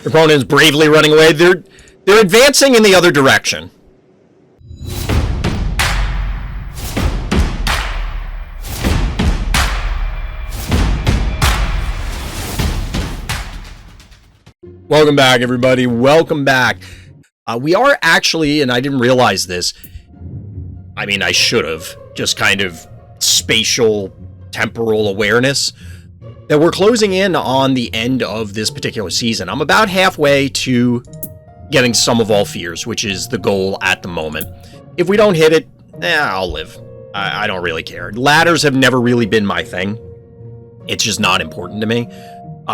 Your opponent is bravely running away. They're advancing in the other direction. Welcome back, everybody. Welcome back. We are actually, and I didn't realize this, I mean, I should have, just kind of spatial, temporal awareness, that we're closing in on the end of this particular season. I'm about halfway to getting Sum of All Fears, which is the goal at the moment. If we don't hit it, I'll live. I don't really care. Ladders have never really been my thing. It's just not important to me.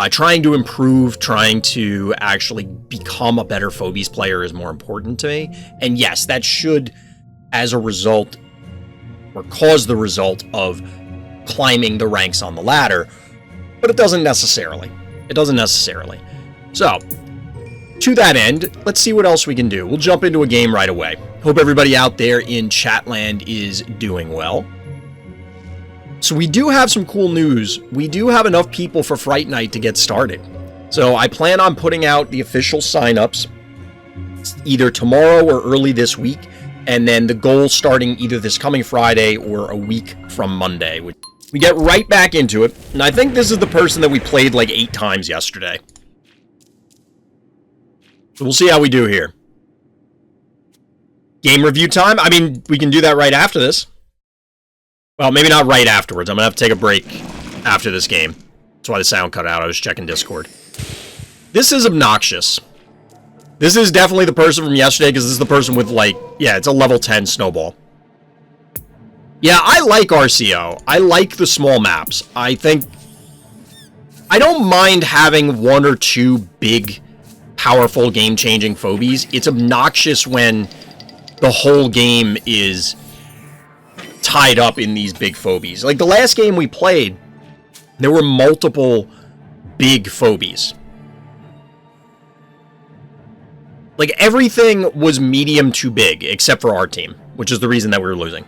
Trying to improve, trying to actually become a better Phobies player is more important to me. And yes, that should, as a result, or cause the result of climbing the ranks on the ladder, but it doesn't necessarily. It doesn't necessarily. So, to that end, let's see what else we can do. We'll jump into a game right away. Hope everybody out there in Chatland is doing well. So we do have some cool news. We do have enough people for Fright Night to get started. So I plan on putting out the official signups either tomorrow or early this week, and then the goal starting either this coming Friday or a week from Monday. We get right back into it, and I think this is the person that we played like 8 times yesterday. So we'll see how we do here. Game review time? I mean, we can do that right after this. Well, maybe not right afterwards. I'm going to have to take a break after this game. That's why the sound cut out. I was checking Discord. This is obnoxious. This is definitely the person from yesterday, because this is the person with, like, yeah, it's a level 10 snowball. Yeah, I like RCO. I like the small maps. I don't mind having 1 or 2 big, powerful, game-changing phobies. It's obnoxious when the whole game is tied up in these big phobies. Like the last game we played, there were multiple big phobies. Like everything was medium to big, except for our team, which is the reason that we were losing.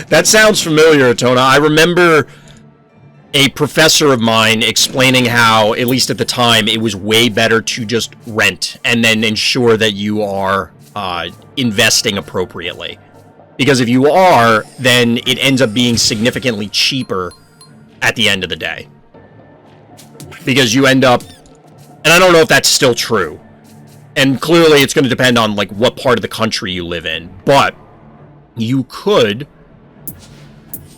That sounds familiar, Atona. I remember a professor of mine explaining how, at least at the time, it was way better to just rent and then ensure that you are investing appropriately. Because if you are, then it ends up being significantly cheaper at the end of the day. Because you end up, and I don't know if that's still true, and clearly it's going to depend on like what part of the country you live in, but you could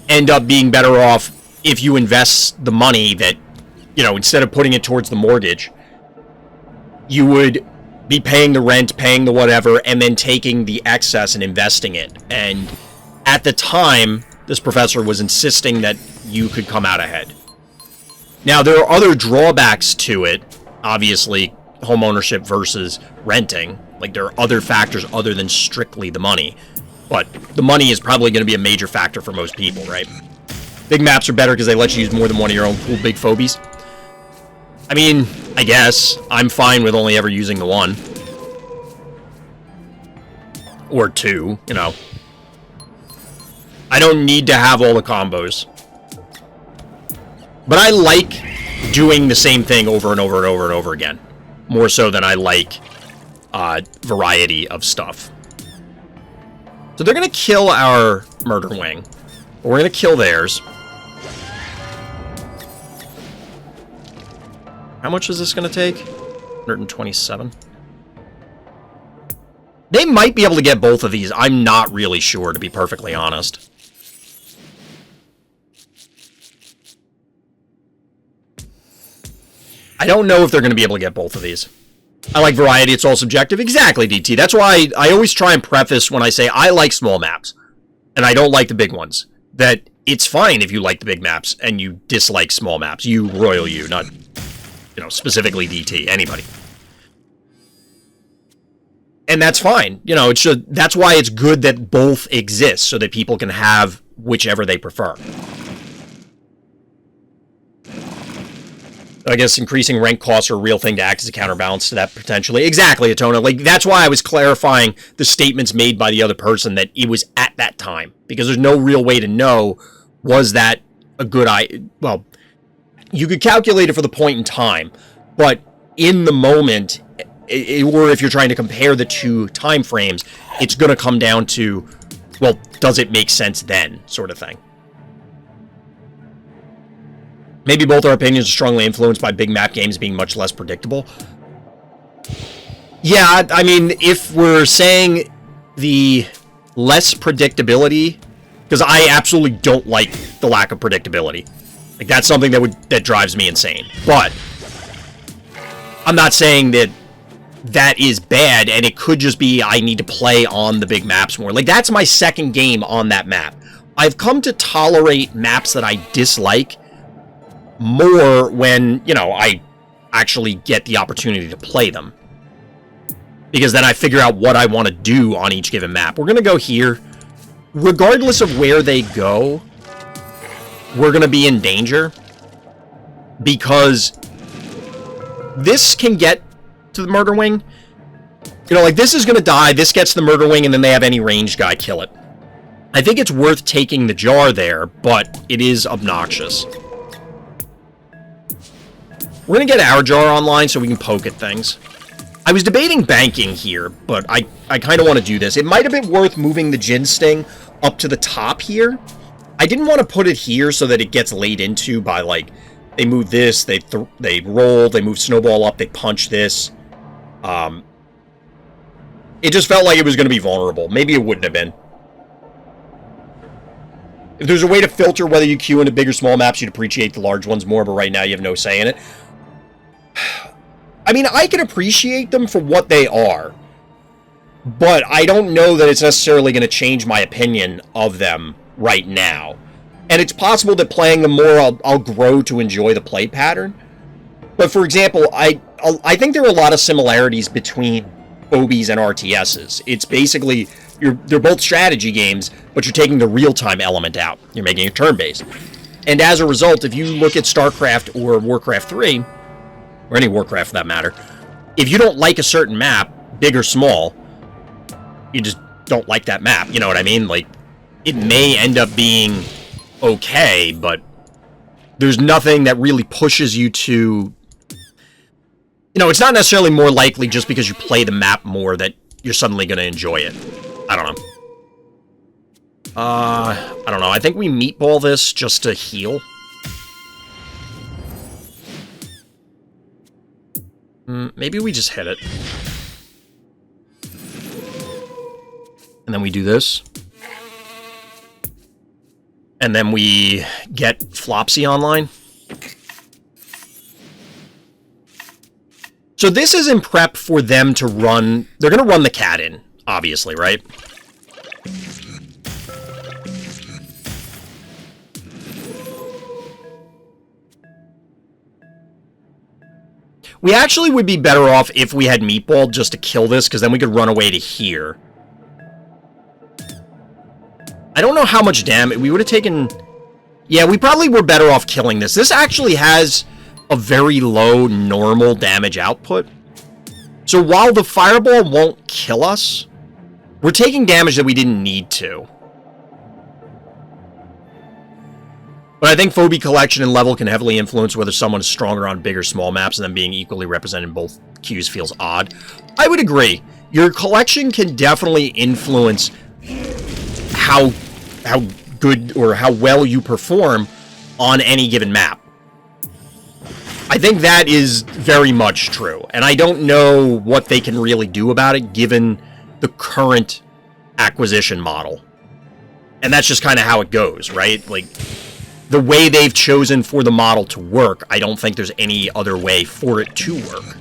end up being better off if you invest the money that, you know, instead of putting it towards the mortgage, you would be paying the rent, paying the whatever, and then taking the excess and investing it. And at the time, this professor was insisting that you could come out ahead. Now, there are other drawbacks to it, obviously, home ownership versus renting. Like, there are other factors other than strictly the money. But the money is probably going to be a major factor for most people, right? Big maps are better because they let you use more than one of your own cool big phobies. I mean, I guess. I'm fine with only ever using the 1. Or 2, you know. I don't need to have all the combos. But I like doing the same thing over and over and over and over again. More so than I like variety of stuff. So they're going to kill our murder wing. But we're going to kill theirs. How much is this going to take? 127. They might be able to get both of these. I'm not really sure, to be perfectly honest. I don't know if they're going to be able to get both of these. I like variety. It's all subjective. Exactly, DT. That's why I always try and preface when I say I like small maps and I don't like the big ones. That it's fine if you like the big maps and you dislike small maps. You, royal you, not... you know, specifically DT, anybody. And that's fine. You know, that's why it's good that both exist, so that people can have whichever they prefer. I guess increasing rank costs are a real thing to act as a counterbalance to that potentially. Exactly, Atona. Like, that's why I was clarifying the statements made by the other person that it was at that time. Because there's no real way to know, was that a good well, you could calculate it for the point in time, but in the moment, or if you're trying to compare the two time frames, it's going to come down to, well, does it make sense then, sort of thing. Maybe both our opinions are strongly influenced by big map games being much less predictable. Yeah, I mean, if we're saying the less predictability, because I absolutely don't like the lack of predictability. Like, that's something that drives me insane. But I'm not saying that that is bad, and it could just be I need to play on the big maps more. Like, that's my second game on that map. I've come to tolerate maps that I dislike more when, you know, I actually get the opportunity to play them. Because then I figure out what I want to do on each given map. We're going to go here. Regardless of where they go, we're going to be in danger. Because this can get to the murder wing. You know, like, this is going to die, this gets the murder wing, and then they have any ranged guy kill it. I think it's worth taking the jar there, but it is obnoxious. We're going to get our jar online so we can poke at things. I was debating banking here, but I kind of want to do this. It might have been worth moving the Jin Sting up to the top here. I didn't want to put it here so that it gets laid into by, like, they move this, they roll, they move Snowball up, they punch this. It just felt like it was going to be vulnerable. Maybe it wouldn't have been. If there's a way to filter whether you queue into big or small maps, you'd appreciate the large ones more, but right now you have no say in it. I mean, I can appreciate them for what they are, but I don't know that it's necessarily going to change my opinion of them right now. And it's possible that playing them more, I'll grow to enjoy the play pattern. But for example, I think there are a lot of similarities between Phobies and RTSs. It's basically, they're both strategy games, but you're taking the real-time element out. You're making it turn-based. And as a result, if you look at StarCraft or Warcraft 3, or any Warcraft for that matter, if you don't like a certain map, big or small, you just don't like that map. You know what I mean? Like, it may end up being okay, but there's nothing that really pushes you to... You know, it's not necessarily more likely just because you play the map more that you're suddenly going to enjoy it. I don't know. I don't know. I think we meatball this just to heal. Maybe we just hit it. And then we do this. And then we get Flopsy online. So this is in prep for them to run... They're going to run the cat in, obviously, right? We actually would be better off if we had Meatball just to kill this, because then we could run away to here. I don't know how much damage... We would have taken... Yeah, we probably were better off killing this. This actually has a very low normal damage output. So while the Fireball won't kill us, we're taking damage that we didn't need to. But I think Phobie collection and level can heavily influence whether someone is stronger on big or small maps, and them being equally represented in both queues feels odd. I would agree. Your collection can definitely influence how good or how well you perform on any given map. I think that is very much true, and I don't know what they can really do about it given the current acquisition model. And that's just kind of how it goes, right? Like, the way they've chosen for the model to work, I don't think there's any other way for it to work.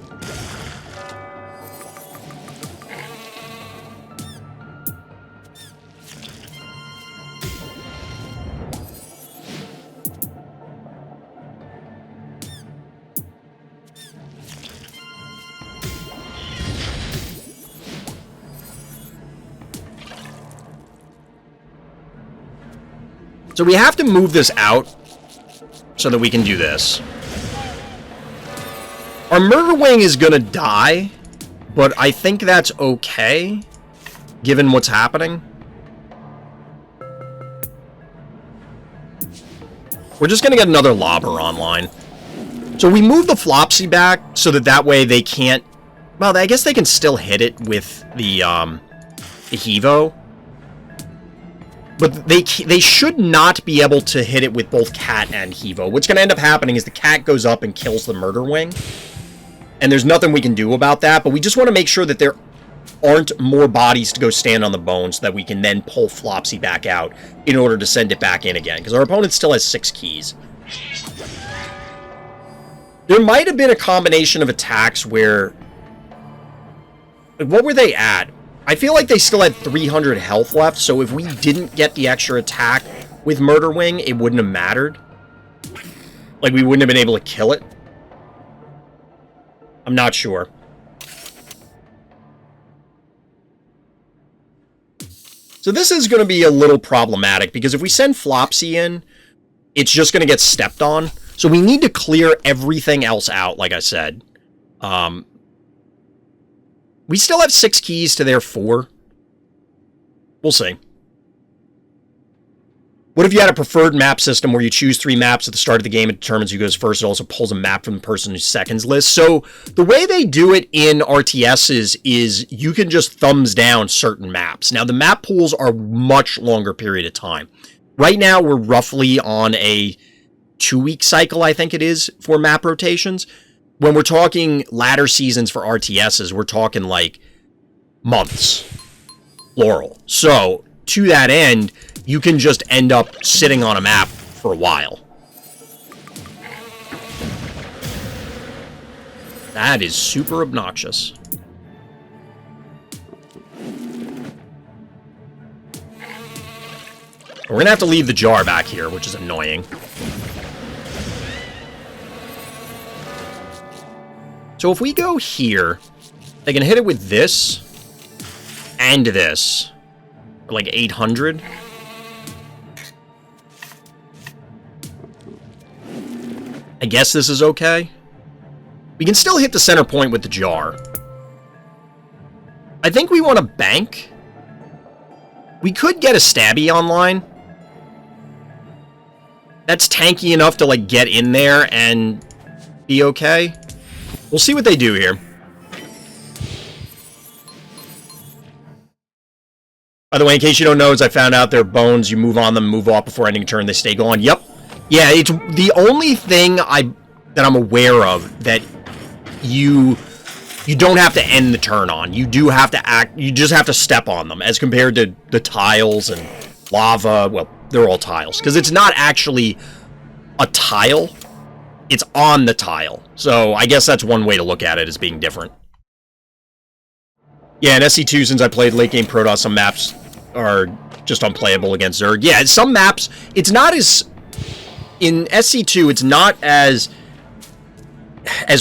So we have to move this out so that we can do this. Our Murder Wing is gonna die, but I think that's okay, given what's happening. We're just gonna get another Lobber online. So we move the Flopsy back so that way they can't... Well, I guess they can still hit it with the Hevo. But they should not be able to hit it with both Cat and Hevo. What's going to end up happening is the Cat goes up and kills the Murder Wing. And there's nothing we can do about that, but we just want to make sure that there aren't more bodies to go stand on the bone so that we can then pull Flopsy back out in order to send it back in again, because our opponent still has 6 keys. There might have been a combination of attacks where... What were they at? I feel like they still had 300 health left, so if we didn't get the extra attack with Murder Wing, it wouldn't have mattered. Like, we wouldn't have been able to kill it. I'm not sure. So this is going to be a little problematic, because if we send Flopsy in, it's just going to get stepped on. So we need to clear everything else out, like I said. We still have 6 keys to their 4. We'll see. What if you had a preferred map system where you choose 3 maps at the start of the game, it determines who goes first, it also pulls a map from the person who's seconds list? So the way they do it in RTSs is you can just thumbs down certain maps. Now the map pools are much longer period of time. Right now we're roughly on a 2-week cycle, I think it is, for map rotations. When we're talking latter seasons for RTSs, we're talking like months, plural. So to that end, you can just end up sitting on a map for a while. That is super obnoxious. We're gonna have to leave the jar back here, which is annoying. So if we go here, they can hit it with this and this for like 800. I guess this is okay. We can still hit the center point with the jar. I think we want to bank. We could get a Stabby online. That's tanky enough to like get in there and be okay. We'll see what they do here. By the way, in case you don't know, as I found out, they're bones. You move on them, move off before ending turn. They stay gone. Yep. Yeah, it's the only thing that I'm aware of that you don't have to end the turn on. You do have to act. You just have to step on them, as compared to the tiles and lava. Well, they're all tiles because it's not actually a tile. It's on the tile. So I guess that's one way to look at it as being different. Yeah, in SC2, since I played late game Protoss, some maps are just unplayable against Zerg. Yeah, some maps, it's not as... In SC2, it's not as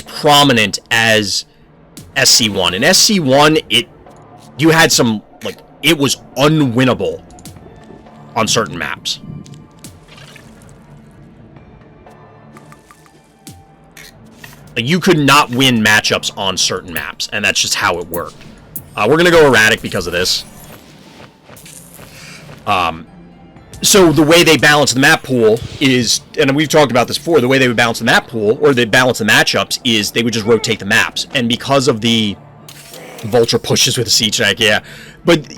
prominent as SC1. In SC1, you had some, like, it was unwinnable on certain maps. Like, you could not win matchups on certain maps, and that's just how it worked. We're going to go erratic because of this. So the way they balance the map pool is, and we've talked about this before, the way they would balance the map pool, or they balance the matchups, is they would just rotate the maps. And because of the Vulture pushes with a Siege Tank, yeah. But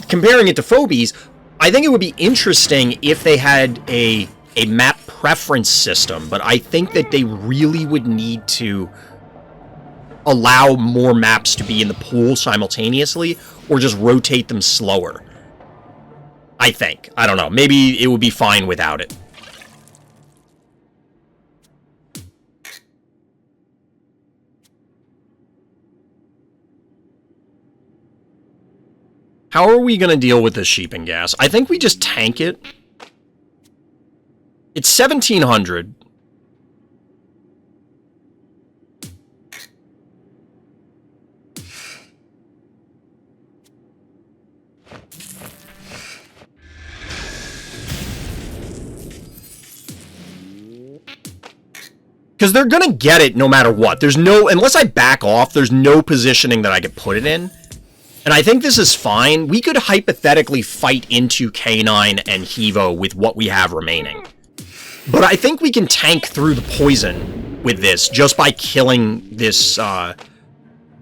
comparing it to Phobies, I think it would be interesting if they had a map preference system, but I think that they really would need to allow more maps to be in the pool simultaneously, or just rotate them slower. I think. I don't know. Maybe it would be fine without it. How are we going to deal with this sheeping gas? I think we just tank it. It's 1700. Because they're going to get it no matter what. There's no, unless I back off, there's no positioning that I could put it in. And I think this is fine. We could hypothetically fight into K9 and Hevo with what we have remaining. But I think we can tank through the poison with this just by killing this, yeah,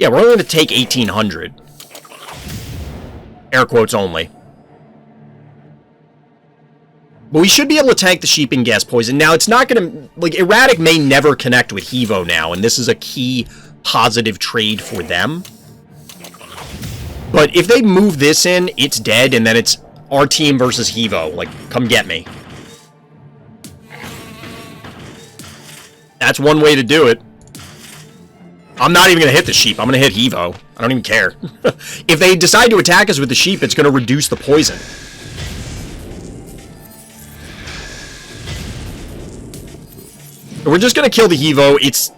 we're only going to take 1,800. Air quotes only. But we should be able to tank the sheep and gas poison. Now, it's not going to... Like, Erratic may never connect with Hevo now, and this is a key positive trade for them. But if they move this in, it's dead, and then it's our team versus Hevo. Like, come get me. That's one way to do it. I'm not even going to hit the sheep. I'm going to hit Hevo. I don't even care. If they decide to attack us with the sheep, it's going to reduce the poison. We're just going to kill the Hevo. It's,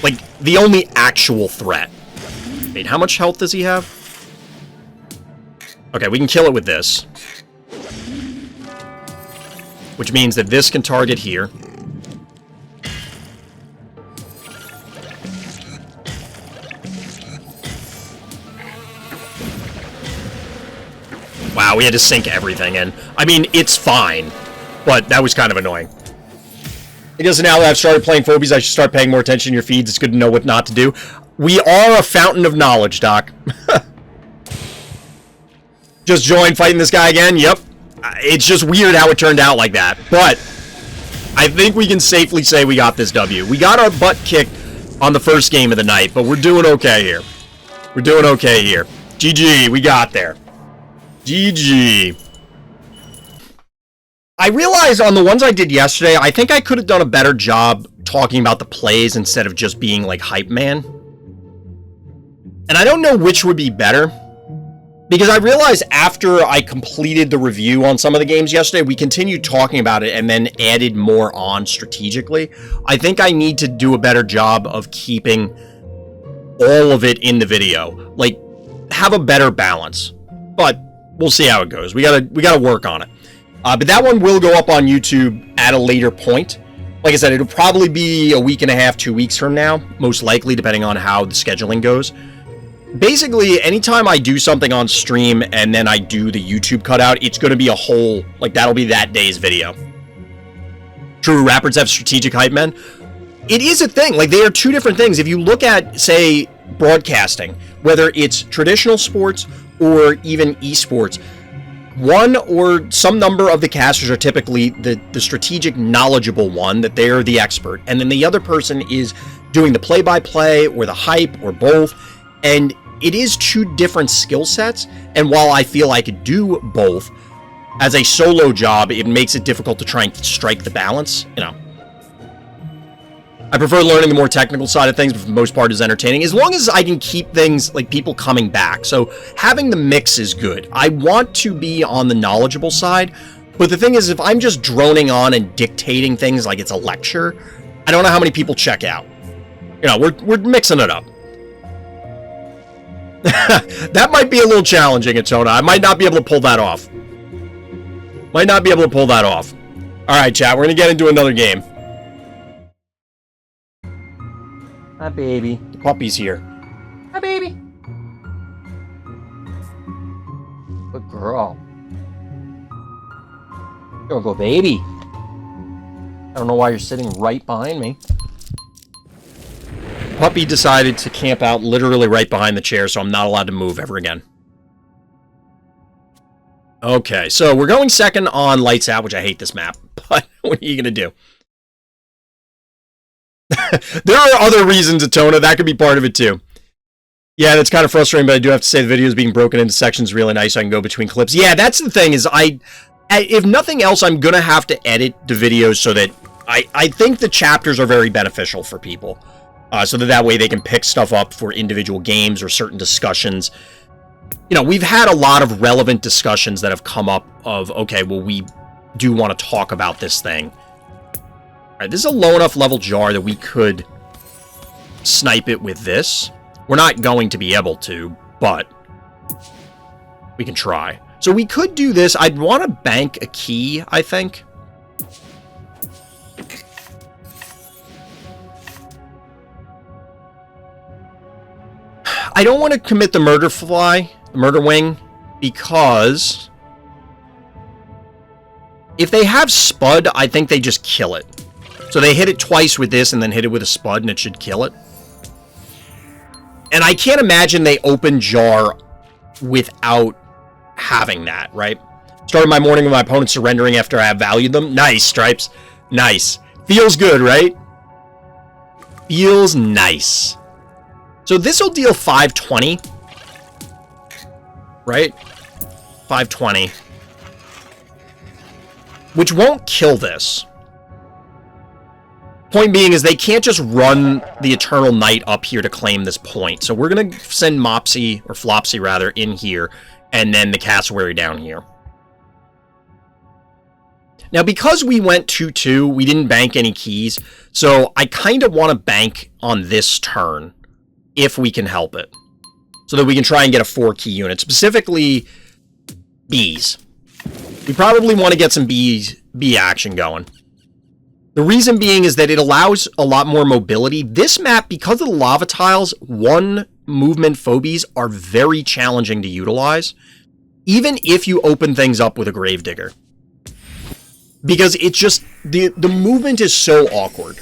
like, the only actual threat. Wait, how much health does he have? Okay, we can kill it with this. Which means that this can target here. Wow, we had to sink everything in. I mean, it's fine, but that was kind of annoying. I guess now that I've started playing Phobies, I should start paying more attention to your feeds. It's good to know what not to do. We are a fountain of knowledge, Doc. Just joined fighting this guy again? Yep. It's just weird how it turned out like that. But I think we can safely say we got this W. We got our butt kicked on the first game of the night, but we're doing okay here. We're doing okay here. GG, we got there. GG. I realized on the ones I did yesterday, I think I could have done a better job talking about the plays instead of just being like hype man. And I don't know which would be better. Because I realized after I completed the review on some of the games yesterday, we continued talking about it and then added more on strategically. I think I need to do a better job of keeping all of it in the video. Like, have a better balance. But we'll see how it goes. We gotta work on it. But that one will go up on YouTube at a later point. Like I said, it'll probably be a week and a half, 2 weeks from now, most likely, depending on how the scheduling goes. Basically, anytime I do something on stream and then I do the YouTube cutout, it's going to be a whole, like, that'll be that day's video. True, rappers have strategic hype men. It is a thing. Like, they are two different things. If you look at, say, broadcasting, whether it's traditional sports or even esports, one or some number of the casters are typically the strategic, knowledgeable one, that they're the expert, and then the other person is doing the play-by-play or the hype or both, and it is two different skill sets, and while I feel I could do both, as a solo job, it makes it difficult to try and strike the balance, you know. I prefer learning the more technical side of things, but for the most part is entertaining, as long as I can keep things, like, people coming back. So having the mix is good. I want to be on the knowledgeable side, but the thing is, if I'm just droning on and dictating things like it's a lecture, I don't know how many people check out. You know, we're mixing it up. That might be a little challenging, Atona. I might not be able to pull that off. Might not be able to pull that off. Alright, chat, we're gonna get into another game. Hi, baby. The puppy's here. Hi, baby. Good girl. Go, baby. I don't know why you're sitting right behind me. Puppy decided to camp out literally right behind the chair, so I'm not allowed to move ever again. Okay, so we're going second on Lights Out, which I hate this map, but what are you going to do? There are other reasons, Atona. That could be part of it, too. Yeah, that's kind of frustrating, but I do have to say the video is being broken into sections really nice so I can go between clips. Yeah, that's the thing, is if nothing else, I'm going to have to edit the videos so that I think the chapters are very beneficial for people. So that way they can pick stuff up for individual games or certain discussions. You know, we've had a lot of relevant discussions that have come up of, okay, well, we do want to talk about this thing. All right, this is a low enough level jar that we could snipe it with this. We're not going to be able to, but we can try. So we could do this. I'd want to bank a key, I think. I don't want to commit the murder fly, murder wing, because if they have Spud, I think they just kill it. So they hit it twice with this and then hit it with a Spud and it should kill it. And I can't imagine they open Jar without having that, right? Started my morning with my opponent surrendering after I have valued them. Nice, Stripes. Nice. Feels good, right? Feels nice. So this will deal 520. Right? 520. Which won't kill this. Point being is they can't just run the Eternal Night up here to claim this point. So we're going to send Mopsy, or Flopsy rather, in here. And then the Cassowary down here. Now, because we went 2-2, we didn't bank any keys. So I kind of want to bank on this turn, if we can help it. So that we can try and get a 4-key unit. Specifically, bees. We probably want to get some bee action going. The reason being is that it allows a lot more mobility. This map, because of the lava tiles, one movement phobies are very challenging to utilize. Even if you open things up with a Gravedigger. Because it's just, the movement is so awkward.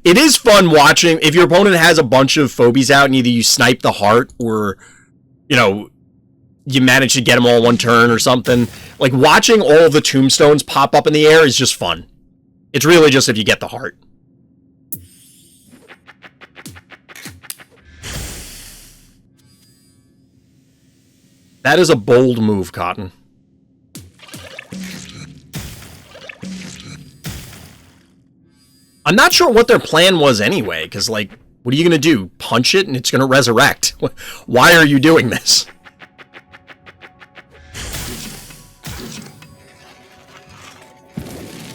It is fun watching, if your opponent has a bunch of phobies out and either you snipe the heart or, you know, you manage to get them all one turn or something. Like, watching all the tombstones pop up in the air is just fun. It's really just if you get the heart. That is a bold move, Cotton. I'm not sure what their plan was anyway, because, like, what are you going to do? Punch it and it's going to resurrect? Why are you doing this?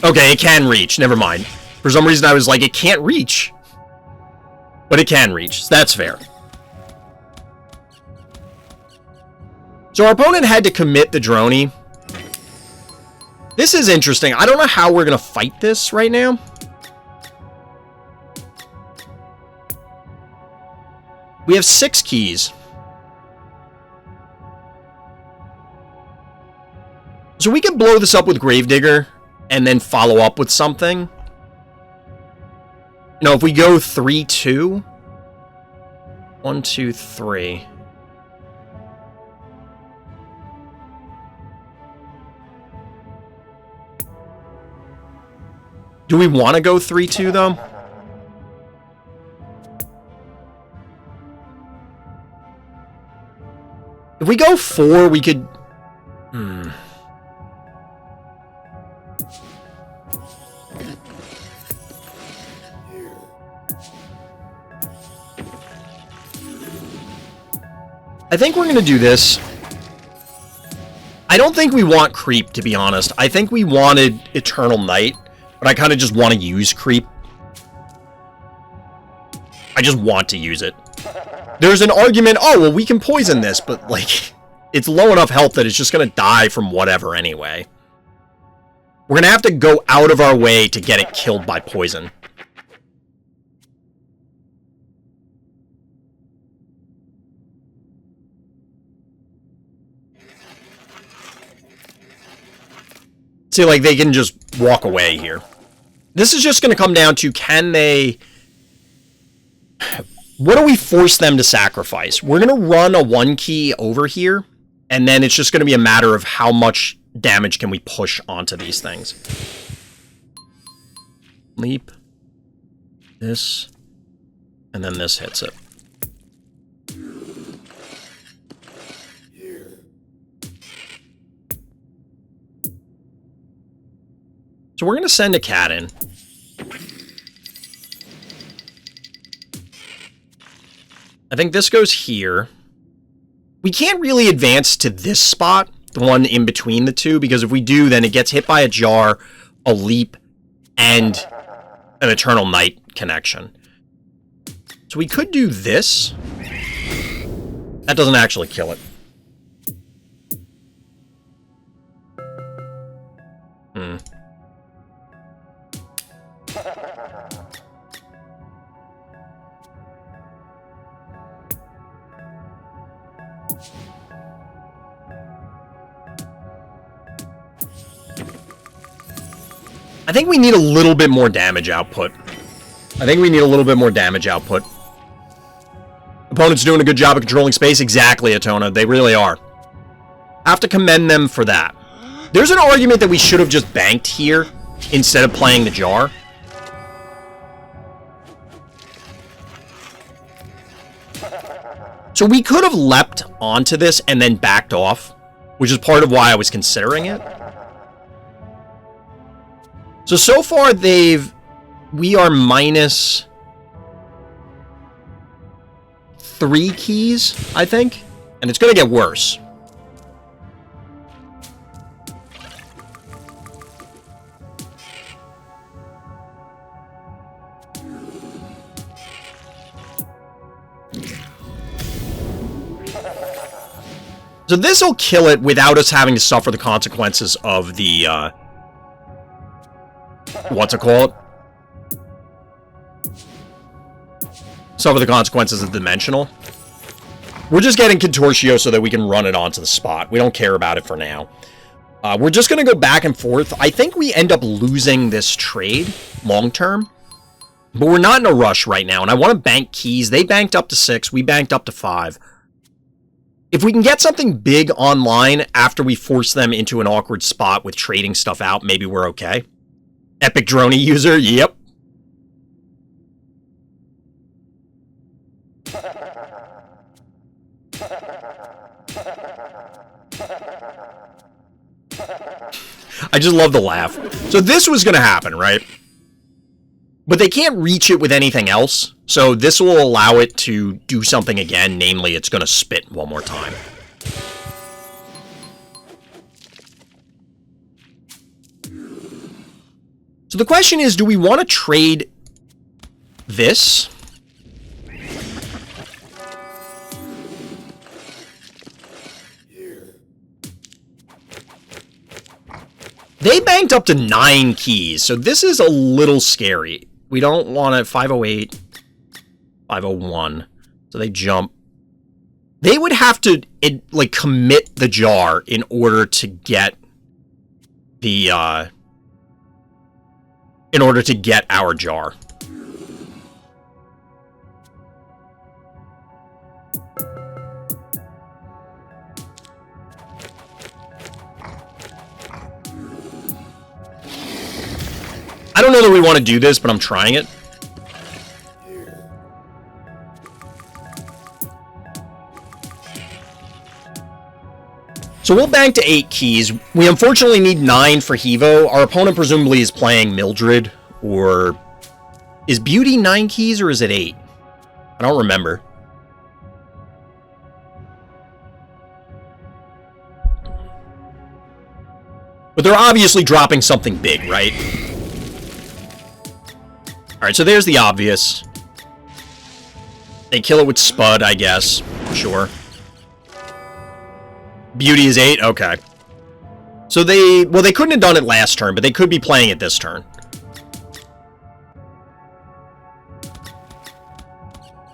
Okay, it can reach. Never mind. For some reason, I was like, it can't reach. But it can reach. So that's fair. So our opponent had to commit the Droney. This is interesting. I don't know how we're going to fight this right now. We have 6 keys. So we can blow this up with Gravedigger and then follow up with something. You know, if we go 3-2. 1, 2, 3. Do we want to go 3-2 though? If we go 4, we could... I think we're going to do this. I don't think we want Creep, to be honest. I think we wanted Eternal Night, but I kind of just want to use Creep. I just want to use it. There's an argument, oh, well, we can poison this, but, like, it's low enough health that it's just going to die from whatever anyway. We're going to have to go out of our way to get it killed by poison. See, like, they can just walk away here. This is just going to come down to, can they... What do we force them to sacrifice? We're going to run a 1 key over here, and then it's just going to be a matter of how much damage can we push onto these things. Leap. This. And then this hits it. So we're going to send a cat in. I think this goes here. We can't really advance to this spot, the one in between the two, because if we do, then it gets hit by a jar, a leap, and an Eternal Night connection. So we could do this. That doesn't actually kill it. I think we need a little bit more damage output. Opponent's doing a good job of controlling space. Exactly, Atona. They really are. Have to commend them for that. There's an argument that we should have just banked here instead of playing the jar. So we could have leapt onto this and then backed off, which is part of why I was considering it. So far we are minus 3 keys, I think, and it's going to get worse. So this will kill it without us having to suffer the consequences of the, what's it called? Suffer the consequences of Dimensional. We're just getting Contortio so that we can run it onto the spot. We don't care about it for now. We're just going to go back and forth. I think we end up losing this trade long term. But we're not in a rush right now, and I want to bank keys. They banked up to 6. We banked up to 5. If we can get something big online after we force them into an awkward spot with trading stuff out, maybe we're okay. Epic Droney user, yep. I just love the laugh. So this was going to happen, right? But they can't reach it with anything else, so this will allow it to do something again, namely it's going to spit one more time. So the question is, do we want to trade this? They banked up to 9 keys, so this is a little scary. We don't want it. 508, 501. So they jump. They would have to, like, commit the jar in order to get the, in order to get our jar. I don't know that we want to do this, but I'm trying it. So we'll bank to 8 keys. We unfortunately need 9 for Hevo. Our opponent presumably is playing Mildred, or... Is Beauty 9 keys, or is it 8? I don't remember. But they're obviously dropping something big, right? Alright, so there's the obvious. They kill it with Spud, I guess. Sure. Beauty is 8? Okay. So they... Well, they couldn't have done it last turn, but they could be playing it this turn.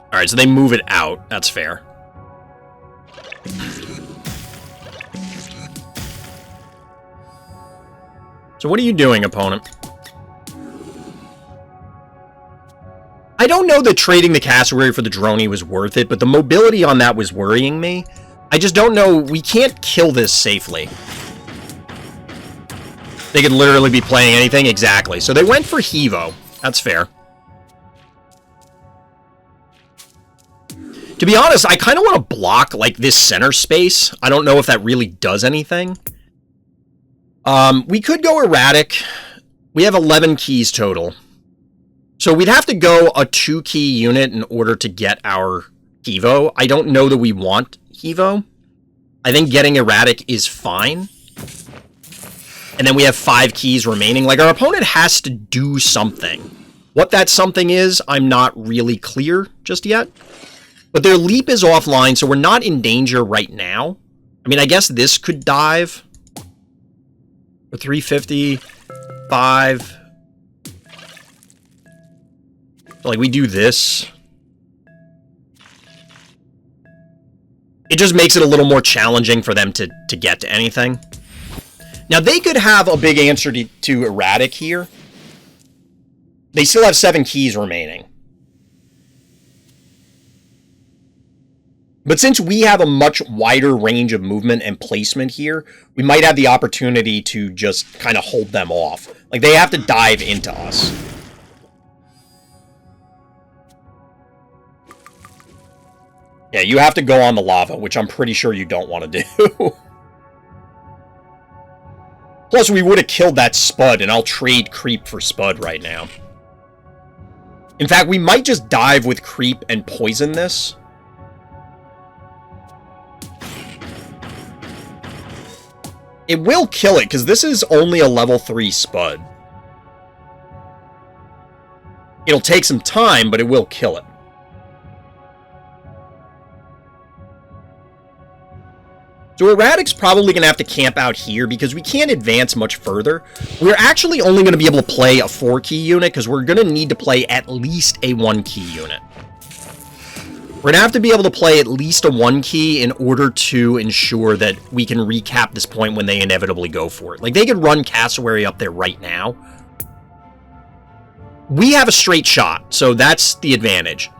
Alright, so they move it out. That's fair. So what are you doing, opponent? I don't know that trading the Cassowary for the Droney was worth it, but the mobility on that was worrying me. I just don't know. We can't kill this safely. They could literally be playing anything. Exactly. So they went for Hevo. That's fair. To be honest, I kind of want to block, like, this center space. I don't know if that really does anything. We could go erratic. We have 11 keys total. So we'd have to go a 2-key unit in order to get our Hevo. I don't know that we want Hevo. I think getting erratic is fine. And then we have 5 keys remaining. Like, our opponent has to do something. What that something is, I'm not really clear just yet. But their leap is offline, so we're not in danger right now. I mean, I guess this could dive. For 350, 5. So, like, we do this. It just makes it a little more challenging for them to get to anything. Now, they could have a big answer to erratic here. They still have 7 keys remaining. But since we have a much wider range of movement and placement here, we might have the opportunity to just kind of hold them off. Like, they have to dive into us. Yeah, you have to go on the lava, which I'm pretty sure you don't want to do. Plus, we would have killed that Spud, and I'll trade Creep for Spud right now. In fact, we might just dive with Creep and poison this. It will kill it, because this is only a level 3 Spud. It'll take some time, but it will kill it. So Erratic's probably going to have to camp out here, because we can't advance much further. We're actually only going to be able to play a 4-key unit, because we're going to need to play at least a 1-key unit. We're going to have to be able to play at least a 1-key in order to ensure that we can recap this point when they inevitably go for it. Like, they could run Cassowary up there right now. We have a straight shot, so that's the advantage.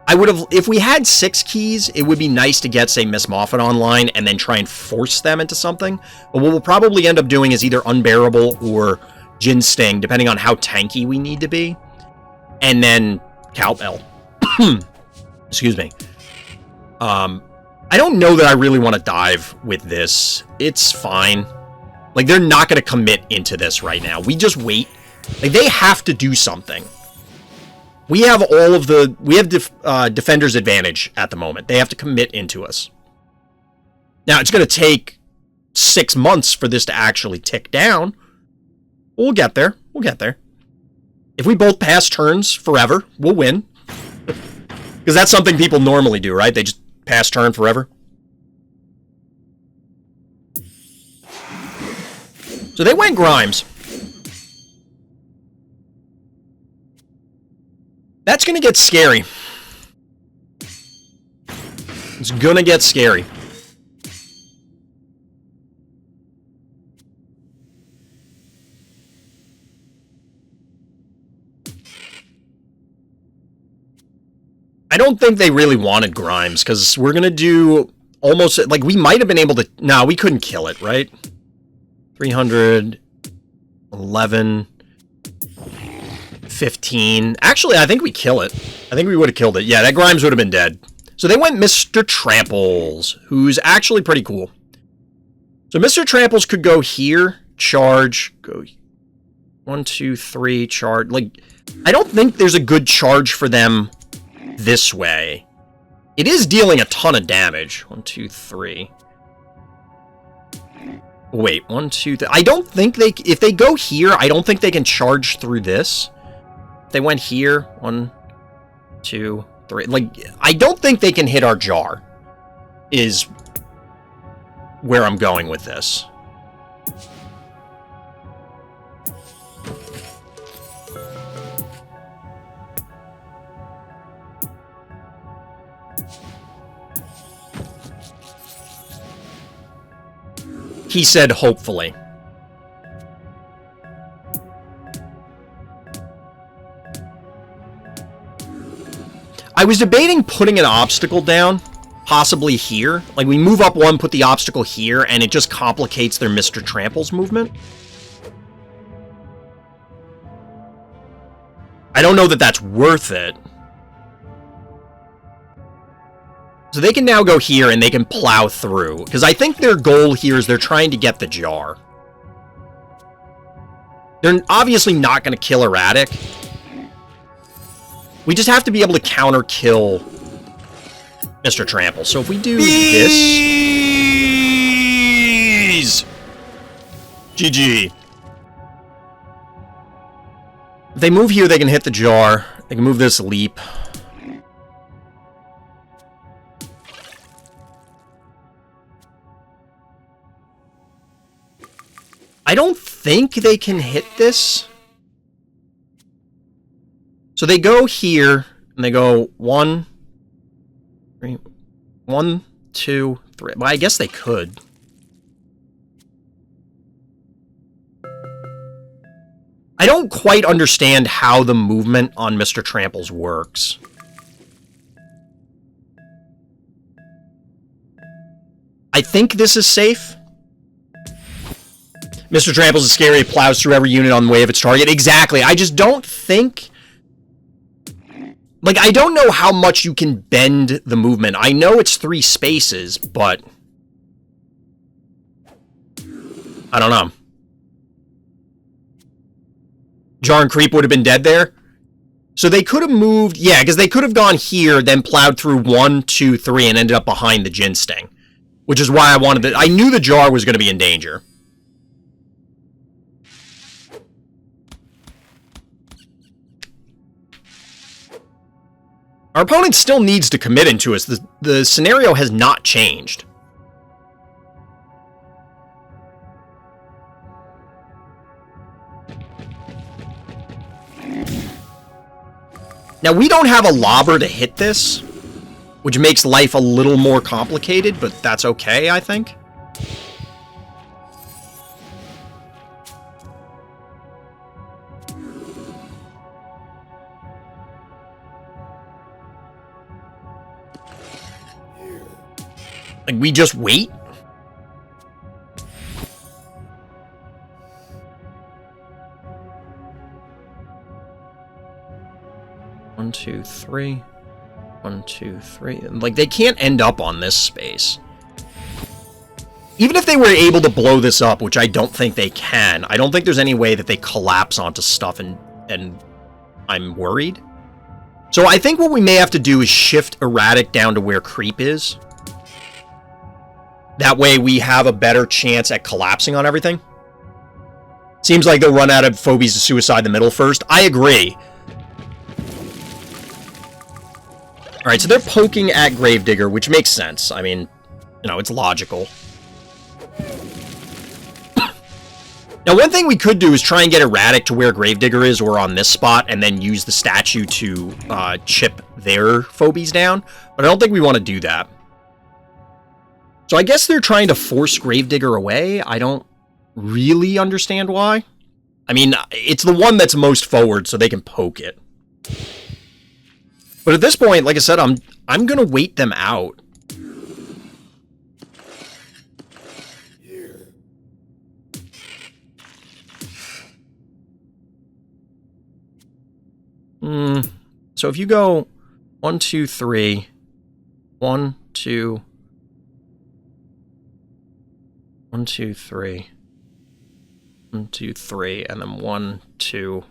I would have, if we had 6 keys, it would be nice to get, say, Miss Moffat online and then try and force them into something. But what we'll probably end up doing is either Unbearable or Jin Sting, depending on how tanky we need to be. And then Cowbell. Excuse me. I don't know that I really want to dive with this. It's fine. Like, they're not going to commit into this right now. We just wait. Like, they have to do something. We have all of the... We have Defender's advantage at the moment. They have to commit into us. Now, it's going to take 6 months for this to actually tick down. We'll get there. We'll get there. If we both pass turns forever, we'll win. Because that's something people normally do, right? They just pass turn forever. So they went Grimes. That's going to get scary. It's going to get scary. I don't think they really wanted Grimes, because we're going to do almost... Like, we might have been able to... No, we couldn't kill it, right? 311... 15. Actually, I think we kill it. I think we would have killed it. Yeah, that Grimes would have been dead. So they went Mr. Tramples, who's actually pretty cool. So Mr. Tramples could go here, charge, go 1, 2, 3, charge. Like, I don't think there's a good charge for them this way. It is dealing a ton of damage. 1, 2, 3. Wait, 1, 2, 3. I don't think they... If they go here, I don't think they can charge through this. If they went here, 1, 2, 3. Like, I don't think they can hit our jar, is where I'm going with this. He said, hopefully. I was debating putting an obstacle down, possibly here. Like, we move up 1, put the obstacle here, and it just complicates their Mr. Tramples movement. I don't know that that's worth it. So they can now go here, and they can plow through. Because I think their goal here is they're trying to get the jar. They're obviously not going to kill Erratic. We just have to be able to counter-kill Mr. Trample. So if we do this... GG. If they move here, they can hit the jar. They can move this leap. I don't think they can hit this. So they go here, and they go 1, 3, 1, 2, 3. Well, I guess they could. I I don't quite understand how the movement on Mr. Tramples works. I think this is safe. Mr. Tramples is scary. It plows through every unit on the way of its target. Exactly. I just don't think... Like, I don't know how much you can bend the movement. I know it's 3 spaces, but... I don't know. Jar and Creep would have been dead there. So they could have moved... Yeah, because they could have gone here, then plowed through 1, 2, 3, and ended up behind the Jin Sting. Which is why I wanted to... I knew the Jar was going to be in danger. Our opponent still needs to commit into us. The scenario has not changed. Now, we don't have a lobber to hit this, which makes life a little more complicated, but that's okay, I think. Like, we just wait? One, two, three. 1, 2, 3. Like, they can't end up on this space. Even if they were able to blow this up, which I don't think they can, I don't think there's any way that they collapse onto stuff, and I'm worried. So I think what we may have to do is shift Erratic down to where Creep is. That way we have a better chance at collapsing on everything. Seems like they'll run out of Phobies to suicide the middle first. I agree. Alright, so they're poking at Gravedigger, which makes sense. I mean, you know, it's logical. Now, one thing we could do is try and get Erratic to where Gravedigger is, or on this spot, and then use the statue to chip their Phobies down. But I don't think we want to do that. So I guess they're trying to force Gravedigger away. I don't really understand why. I mean, it's the one that's most forward, so they can poke it. But at this point, like I said, I'm gonna wait them out. So if you go 1, 2, 3, 1, 2, 1, 2, 3, 1, 2, 3, and then 1, 2.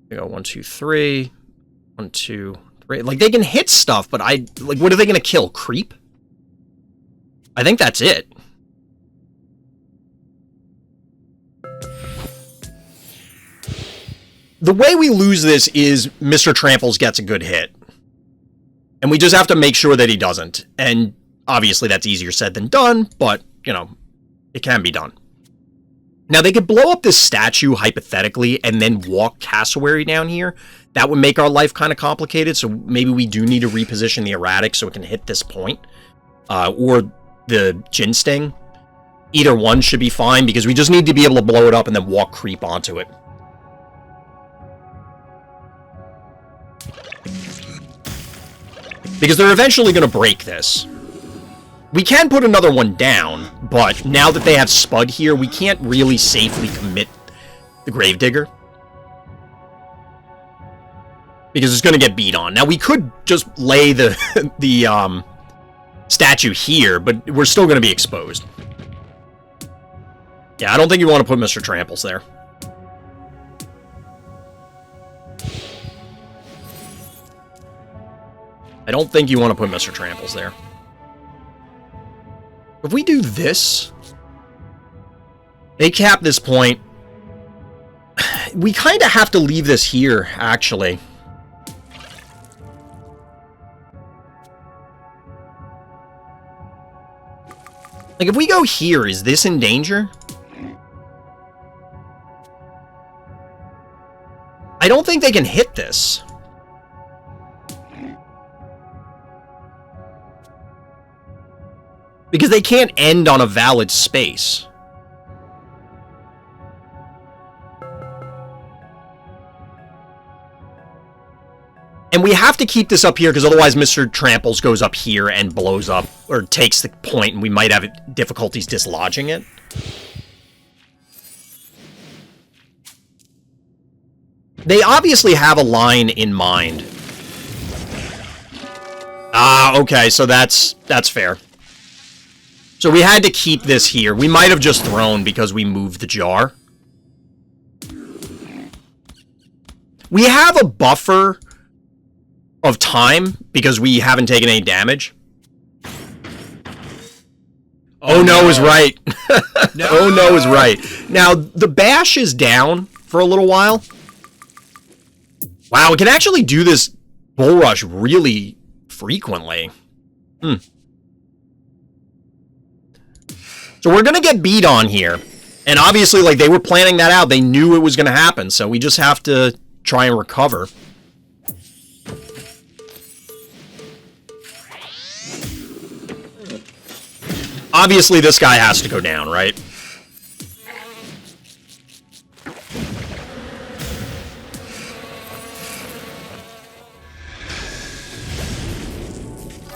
We go 1, 2, 3, 1, 2, 3. Like, they can hit stuff, but like, what are they gonna kill? Creep? I think that's it. The way we lose this is Mr. Tramples gets a good hit. And we just have to make sure that he doesn't. And obviously that's easier said than done, but, you know, it can be done. Now, they could blow up this statue, hypothetically, and then walk Cassowary down here. That would make our life kind of complicated, so maybe we do need to reposition the Erratic so it can hit this point. Or the Jin Sting. Either one should be fine, because we just need to be able to blow it up and then walk Creep onto it. Because they're eventually going to break this. We can put another one down, but now that they have Spud here, we can't really safely commit the Gravedigger. Because it's going to get beat on. Now, we could just lay the statue here, but we're still going to be exposed. Yeah, I don't think you want to put Mr. Tramples there. I don't think you want to put Mr. Tramples there. If we do this, they cap this point. We kind of have to leave this here, actually. Like, if we go here, is this in danger? I don't think they can hit this. Because they can't end on a valid space. And we have to keep this up here, because otherwise Mr. Tramples goes up here and blows up, or takes the point, and we might have difficulties dislodging it. They obviously have a line in mind. Ah, okay, so that's fair. So we had to keep this here. We might have just thrown because we moved the jar. We have a buffer of time because we haven't taken any damage. Oh no is right. No. Oh no is right. Now, the bash is down for a little while. Wow, we can actually do this bull rush really frequently. So we're going to get beat on here. And obviously, like, they were planning that out. They knew it was going to happen. So we just have to try and recover. Obviously, this guy has to go down, right?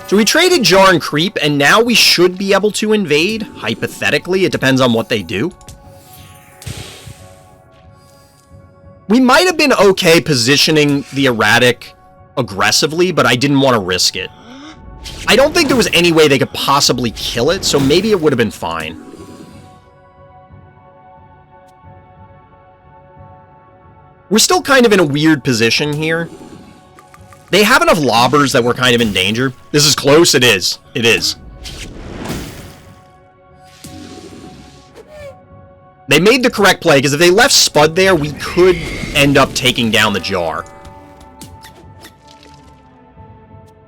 So we traded Jar and Creep, and now we should be able to invade, hypothetically. It depends on what they do. We might have been okay positioning the Erratic aggressively, but I didn't want to risk it. I don't think there was any way they could possibly kill it, so maybe it would have been fine. We're still kind of in a weird position here. They have enough lobbers that we're kind of in danger. This is close. It is. It is. They made the correct play, because if they left Spud there, we could end up taking down the jar.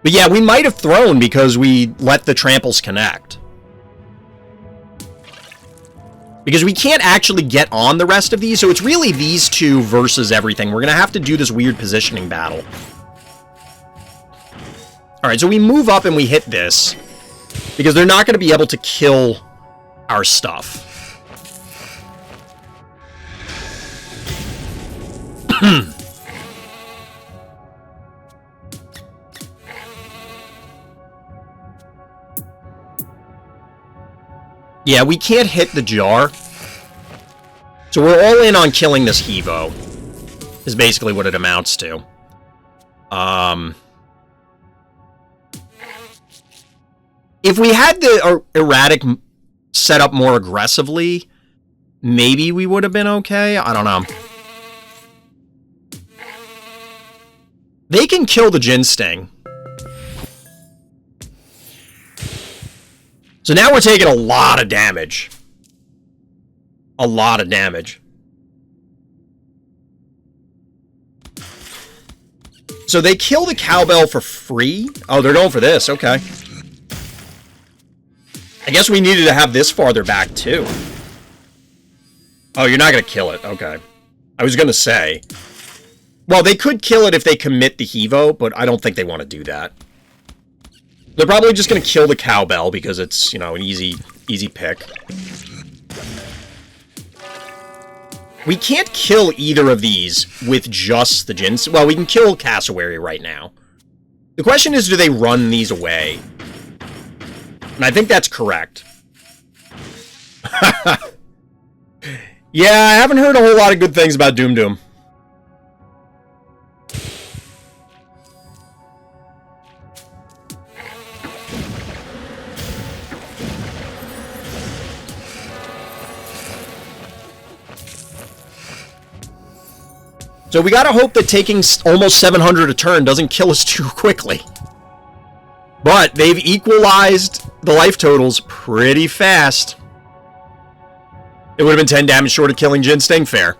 But yeah, we might have thrown because we let the tramples connect. Because we can't actually get on the rest of these, so it's really these two versus everything. We're going to have to do this weird positioning battle. Alright, so we move up and we hit this, because they're not going to be able to kill our stuff. Yeah, we can't hit the jar. So we're all in on killing this Hevo, is basically what it amounts to. If we had the Erratic set up more aggressively, maybe we would have been okay. I don't know. They can kill the Jin Sting. So now we're taking a lot of damage. A lot of damage. So they kill the cowbell for free? Oh, they're going for this. Okay. I guess we needed to have this farther back, too. Oh, you're not going to kill it. Okay. I was going to say. Well, they could kill it if they commit the Hevo, but I don't think they want to do that. They're probably just going to kill the cowbell because it's, you know, an easy pick. We can't kill either of these with just the Jin. Well, we can kill Cassowary right now. The question is, do they run these away? And I think that's correct. Yeah, I haven't heard a whole lot of good things about Doom Doom. So we gotta hope that taking almost 700 a turn doesn't kill us too quickly. But they've equalized the life totals pretty fast. It would have been 10 damage short of killing Jin Sting. Fair.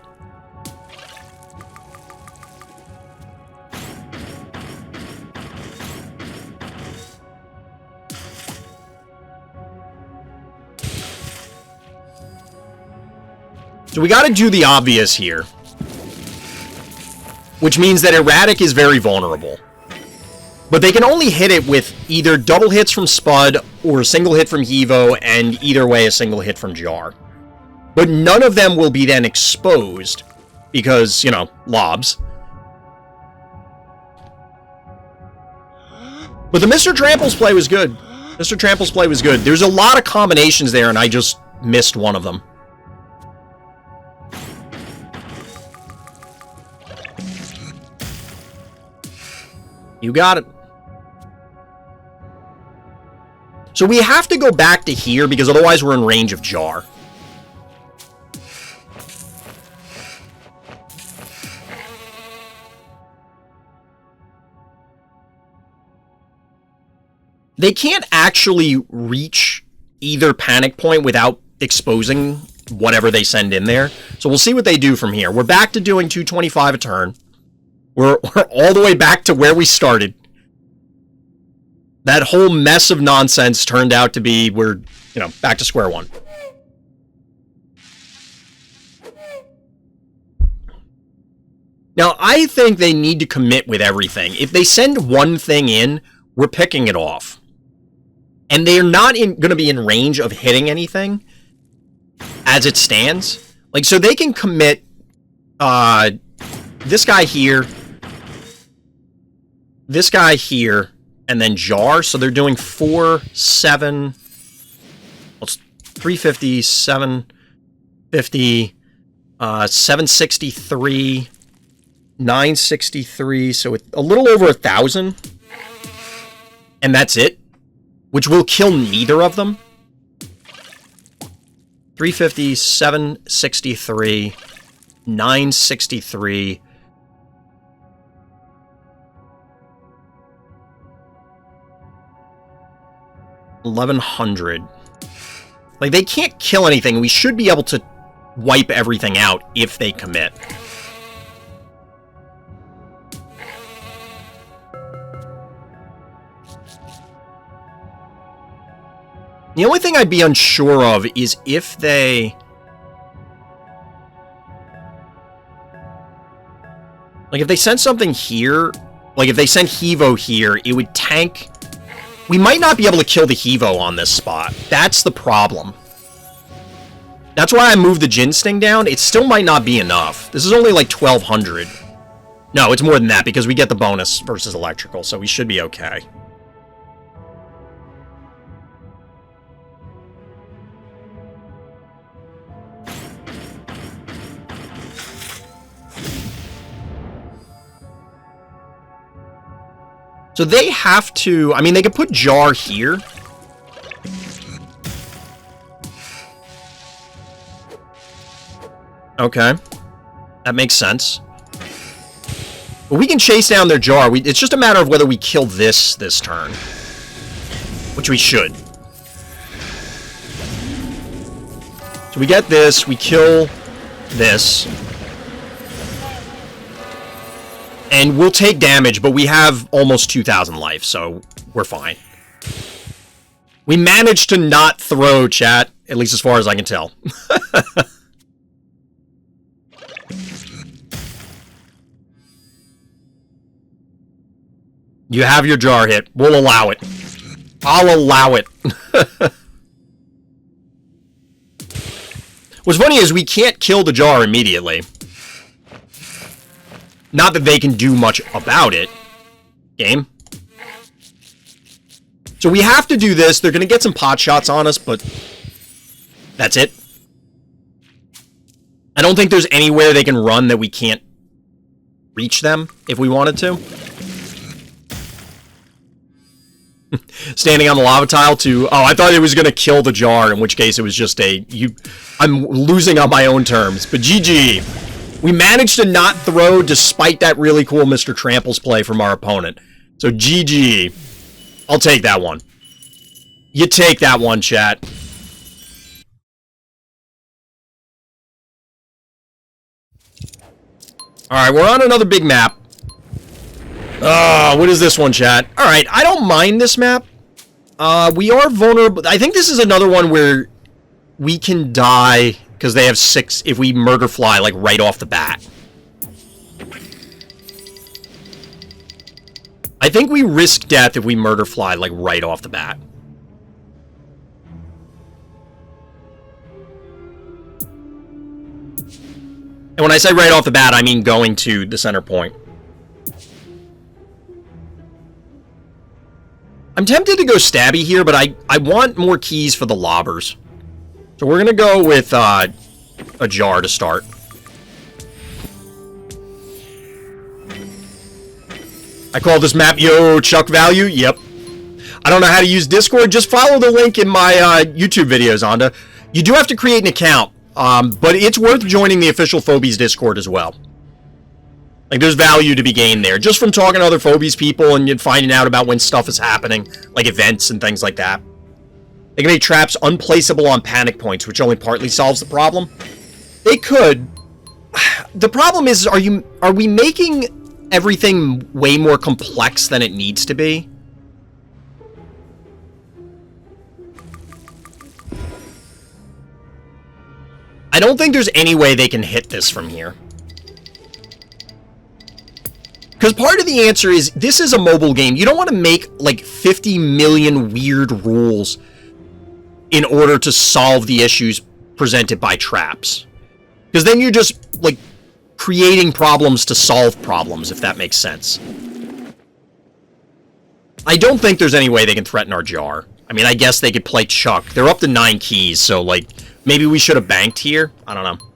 So we gotta do the obvious here. Which means that Erratic is very vulnerable. But they can only hit it with either double hits from Spud or a single hit from Hevo, and either way a single hit from Jar. But none of them will be then exposed because, you know, lobs. But the Mr. Trample's play was good. Mr. Trample's play was good. There's a lot of combinations there, and I just missed one of them. You got it. So we have to go back to here, because otherwise we're in range of Jar. They can't actually reach either panic point without exposing whatever they send in there. So we'll see what they do from here. We're back to doing 225 a turn. We're all the way back to where we started. That whole mess of nonsense turned out to be, we're, you know, back to square one. Now, I think they need to commit with everything. If they send one thing in, we're picking it off. And they're not going to be in range of hitting anything as it stands. Like, so they can commit this guy here, and then Jar. So they're doing 4, 7, well, it's 350, 750, 763, 963. So it's a little over 1,000. And that's it. Which will kill neither of them. 350, 763, 963. $1,100. Like, they can't kill anything. We should be able to wipe everything out if they commit. The only thing I'd be unsure of is if they... Like, if they send something here... Like, if they send Hevo here, it would tank... We might not be able to kill the Hevo on this spot. That's the problem. That's why I moved the Jin Sting down. It still might not be enough. This is only like 1,200. No, it's more than that because we get the bonus versus electrical, so we should be okay. So they have to... I mean, they could put Jar here. Okay. That makes sense. But we can chase down their Jar. It's just a matter of whether we kill this turn. Which we should. So we get this. We kill this. And we'll take damage, but we have almost 2,000 life, so we're fine. We managed to not throw, chat, at least as far as I can tell. You have your Jar hit. We'll allow it. I'll allow it. What's funny is we can't kill the Jar immediately. Not that they can do much about it. Game. So we have to do this. They're going to get some pot shots on us, but that's it. I don't think there's anywhere they can run that we can't reach them if we wanted to. Standing on the lava tile to... Oh, I thought it was going to kill the Jar, in which case it was just a... I'm losing on my own terms, but GG. We managed to not throw despite that really cool Mr. Trample's play from our opponent. So GG. I'll take that one. You take that one, chat. Alright, we're on another big map. What is this one, chat? Alright, I don't mind this map. We are vulnerable. I think this is another one where we can die... Because they have 6 if we murder fly, like, right off the bat. I think we risk death if we murder fly, like, right off the bat. And when I say right off the bat, I mean going to the center point. I'm tempted to go stabby here, but I want more keys for the lobbers. So we're going to go with a jar to start. I call this map Yo Chuck Value. Yep. I don't know how to use Discord. Just follow the link in my YouTube videos, Onda. You do have to create an account, but it's worth joining the official Phobies Discord as well. Like, there's value to be gained there, just from talking to other Phobies people and finding out about when stuff is happening, like events and things like that. They can make traps unplaceable on panic points, which only partly solves the problem. They could. The problem is, are we making everything way more complex than it needs to be? I don't think there's any way they can hit this from here. Because part of the answer is, this is a mobile game. You don't want to make, like, 50 million weird rules in order to solve the issues presented by traps. Because then you're just, like, creating problems to solve problems, if that makes sense. I don't think there's any way they can threaten our jar. I mean, I guess they could play Chuck. They're up to 9 keys, so, like, maybe we should have banked here? I don't know.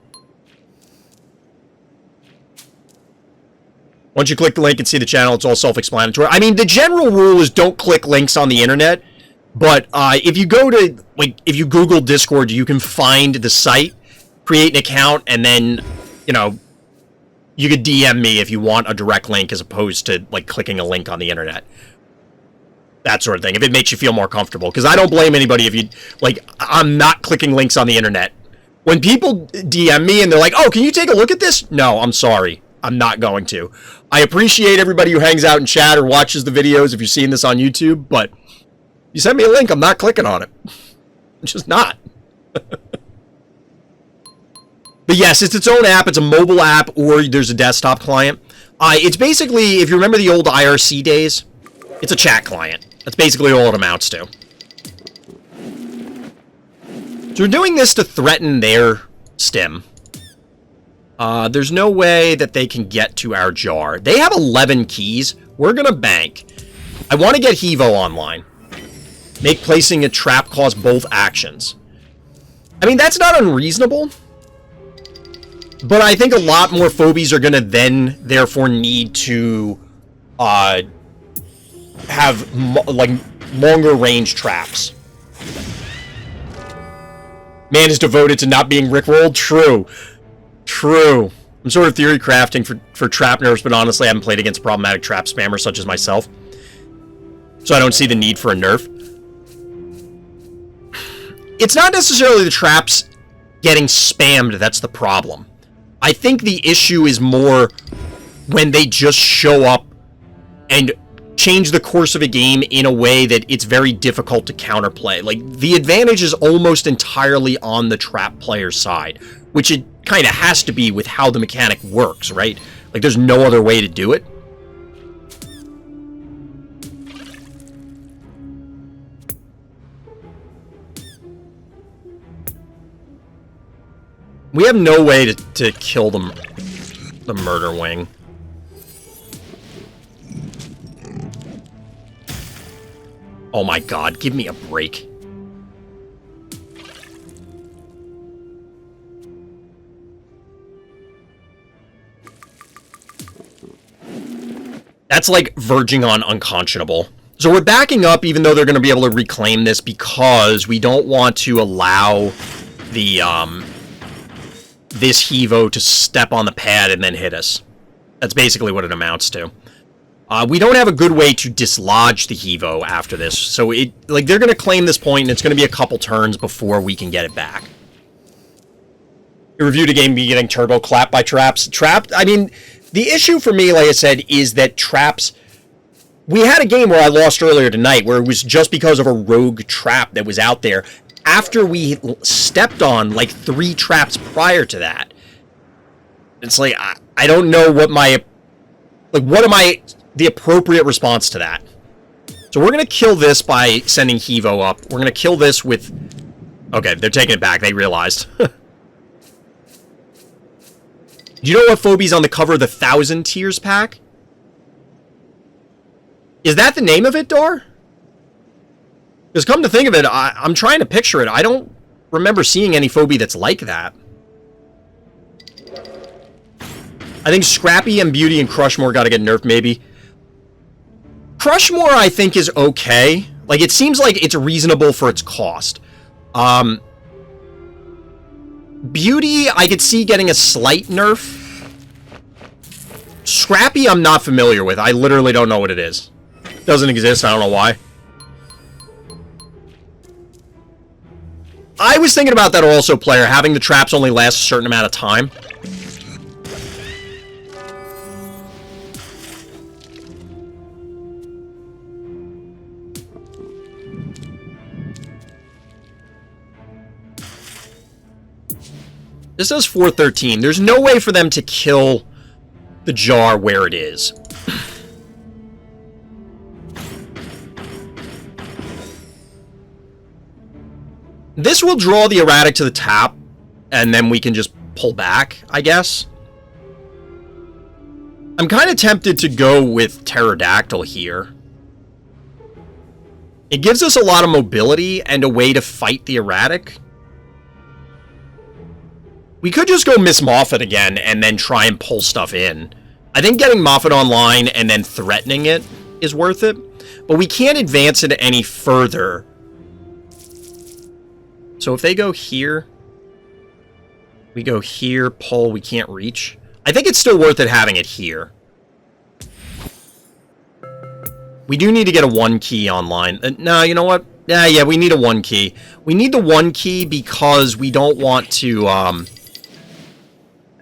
Once you click the link and see the channel, it's all self-explanatory. I mean, the general rule is don't click links on the internet, but if you go to, like, if you Google Discord, you can find the site, create an account, and then, you know, you could DM me if you want a direct link as opposed to, like, clicking a link on the internet. That sort of thing, if it makes you feel more comfortable. Because I don't blame anybody if you, like, I'm not clicking links on the internet. When people DM me and they're like, oh, can you take a look at this? No, I'm sorry. I'm not going to. I appreciate everybody who hangs out in chat or watches the videos if you're seeing this on YouTube, but you send me a link, I'm not clicking on it. I'm just not. But yes, it's its own app. It's a mobile app, or there's a desktop client. It's basically, if you remember the old IRC days, it's a chat client. That's basically all it amounts to. So we're doing this to threaten their stim. There's no way that they can get to our jar. They have 11 keys. We're gonna bank. I want to get Hevo online. Make placing a trap cause both actions. I mean, that's not unreasonable. But I think a lot more Phobies are gonna then, therefore, need to, have, like, longer range traps. Man is devoted to not being rickrolled. True. True. I'm sort of theory crafting for trap nerfs, but honestly, I haven't played against problematic trap spammers such as myself. So I don't see the need for a nerf. It's not necessarily the traps getting spammed that's the problem. I think the issue is more when they just show up and change the course of a game in a way that it's very difficult to counterplay. Like, the advantage is almost entirely on the trap player's side, which it kind of has to be with how the mechanic works, right? Like, there's no other way to do it. We have no way to kill the murder wing. Oh my god, give me a break. That's like verging on unconscionable. So we're backing up even though they're going to be able to reclaim this because we don't want to allow the, this Hevo to step on the pad and then hit us. That's basically what it amounts to. We don't have a good way to dislodge the Hevo after this, so they're going to claim this point, and it's going to be a couple turns before we can get it back. You reviewed a game getting turbo clapped by traps. I mean, the issue for me, like I said, is that traps... We had a game where I lost earlier tonight, where it was just because of a rogue trap that was out there, after we stepped on, like, 3 traps prior to that. It's like, I don't know what my... Like, what am I... the appropriate response to that. So we're going to kill this by sending Hevo up. We're going to kill this with... Okay, they're taking it back. They realized. Do you know what Phobies on the cover of the 1,000 Tears pack? Is that the name of it, Dar? Because come to think of it, I'm trying to picture it. I don't remember seeing any phobia that's like that. I think Scrappy and Beauty and Crushmore got to get nerfed, maybe. Crushmore, I think, is okay. Like, it seems like it's reasonable for its cost. Beauty, I could see getting a slight nerf. Scrappy, I'm not familiar with. I literally don't know what it is. Doesn't exist, I don't know why. I was thinking about that also, player, having the traps only last a certain amount of time. This says 413. There's no way for them to kill the jar where it is. This will draw the erratic to the top, and then we can just pull back, I guess. I'm kind of tempted to go with Pterodactyl here. It gives us a lot of mobility and a way to fight the erratic. We could just go Miss Moffat again and then try and pull stuff in. I think getting Moffat online and then threatening it is worth it. But we can't advance it any further. So if they go here, we go here, pull, we can't reach. I think it's still worth it having it here. We do need to get a 1 key online. No, you know what? Yeah, we need a 1 key. We need the 1 key because we don't want to,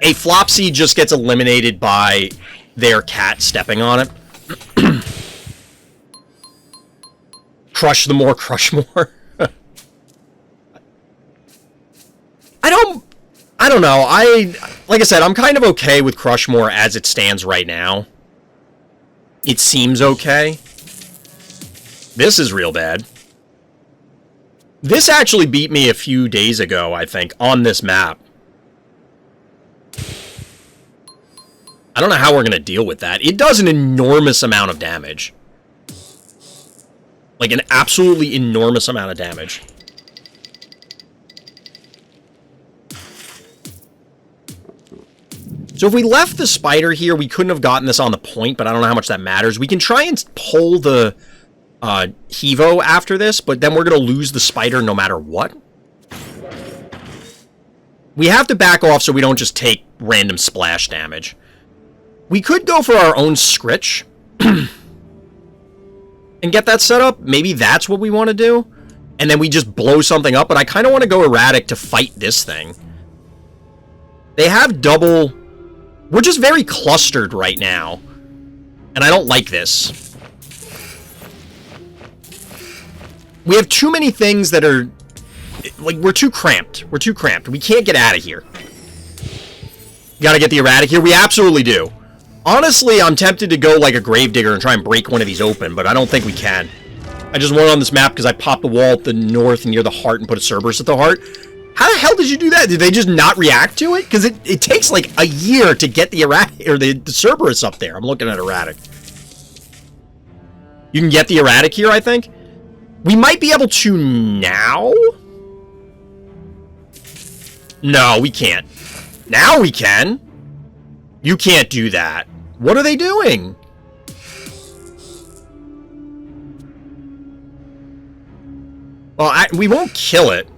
a Flopsy just gets eliminated by their cat stepping on it. Crush the more, crush more. I don't know. Like I said, I'm kind of okay with Crushmore as it stands right now. It seems okay. This is real bad. This actually beat me a few days ago, I think, on this map. I don't know how we're going to deal with that. It does an enormous amount of damage. Like an absolutely enormous amount of damage. So if we left the spider here, we couldn't have gotten this on the point, but I don't know how much that matters. We can try and pull the Hevo after this, but then we're going to lose the spider no matter what. We have to back off so we don't just take random splash damage. We could go for our own Scritch and get that set up. Maybe that's what we want to do. And then we just blow something up, but I kind of want to go Erratic to fight this thing. They have double... We're just very clustered right now. And I don't like this. We have too many things that are... Like, we're too cramped. We're too cramped. We can't get out of here. Gotta get the Erratic here. We absolutely do. Honestly, I'm tempted to go like a Gravedigger and try and break one of these open, but I don't think we can. I just went on this map because I popped the wall at the north near the heart and put a Cerberus at the heart. How the hell did you do that? Did they just not react to it? Because it takes like a year to get the Erratic, or the Cerberus up there. I'm looking at Erratic. You can get the Erratic here, I think. We might be able to now? No, we can't. Now we can. You can't do that. What are they doing? Well, we won't kill it.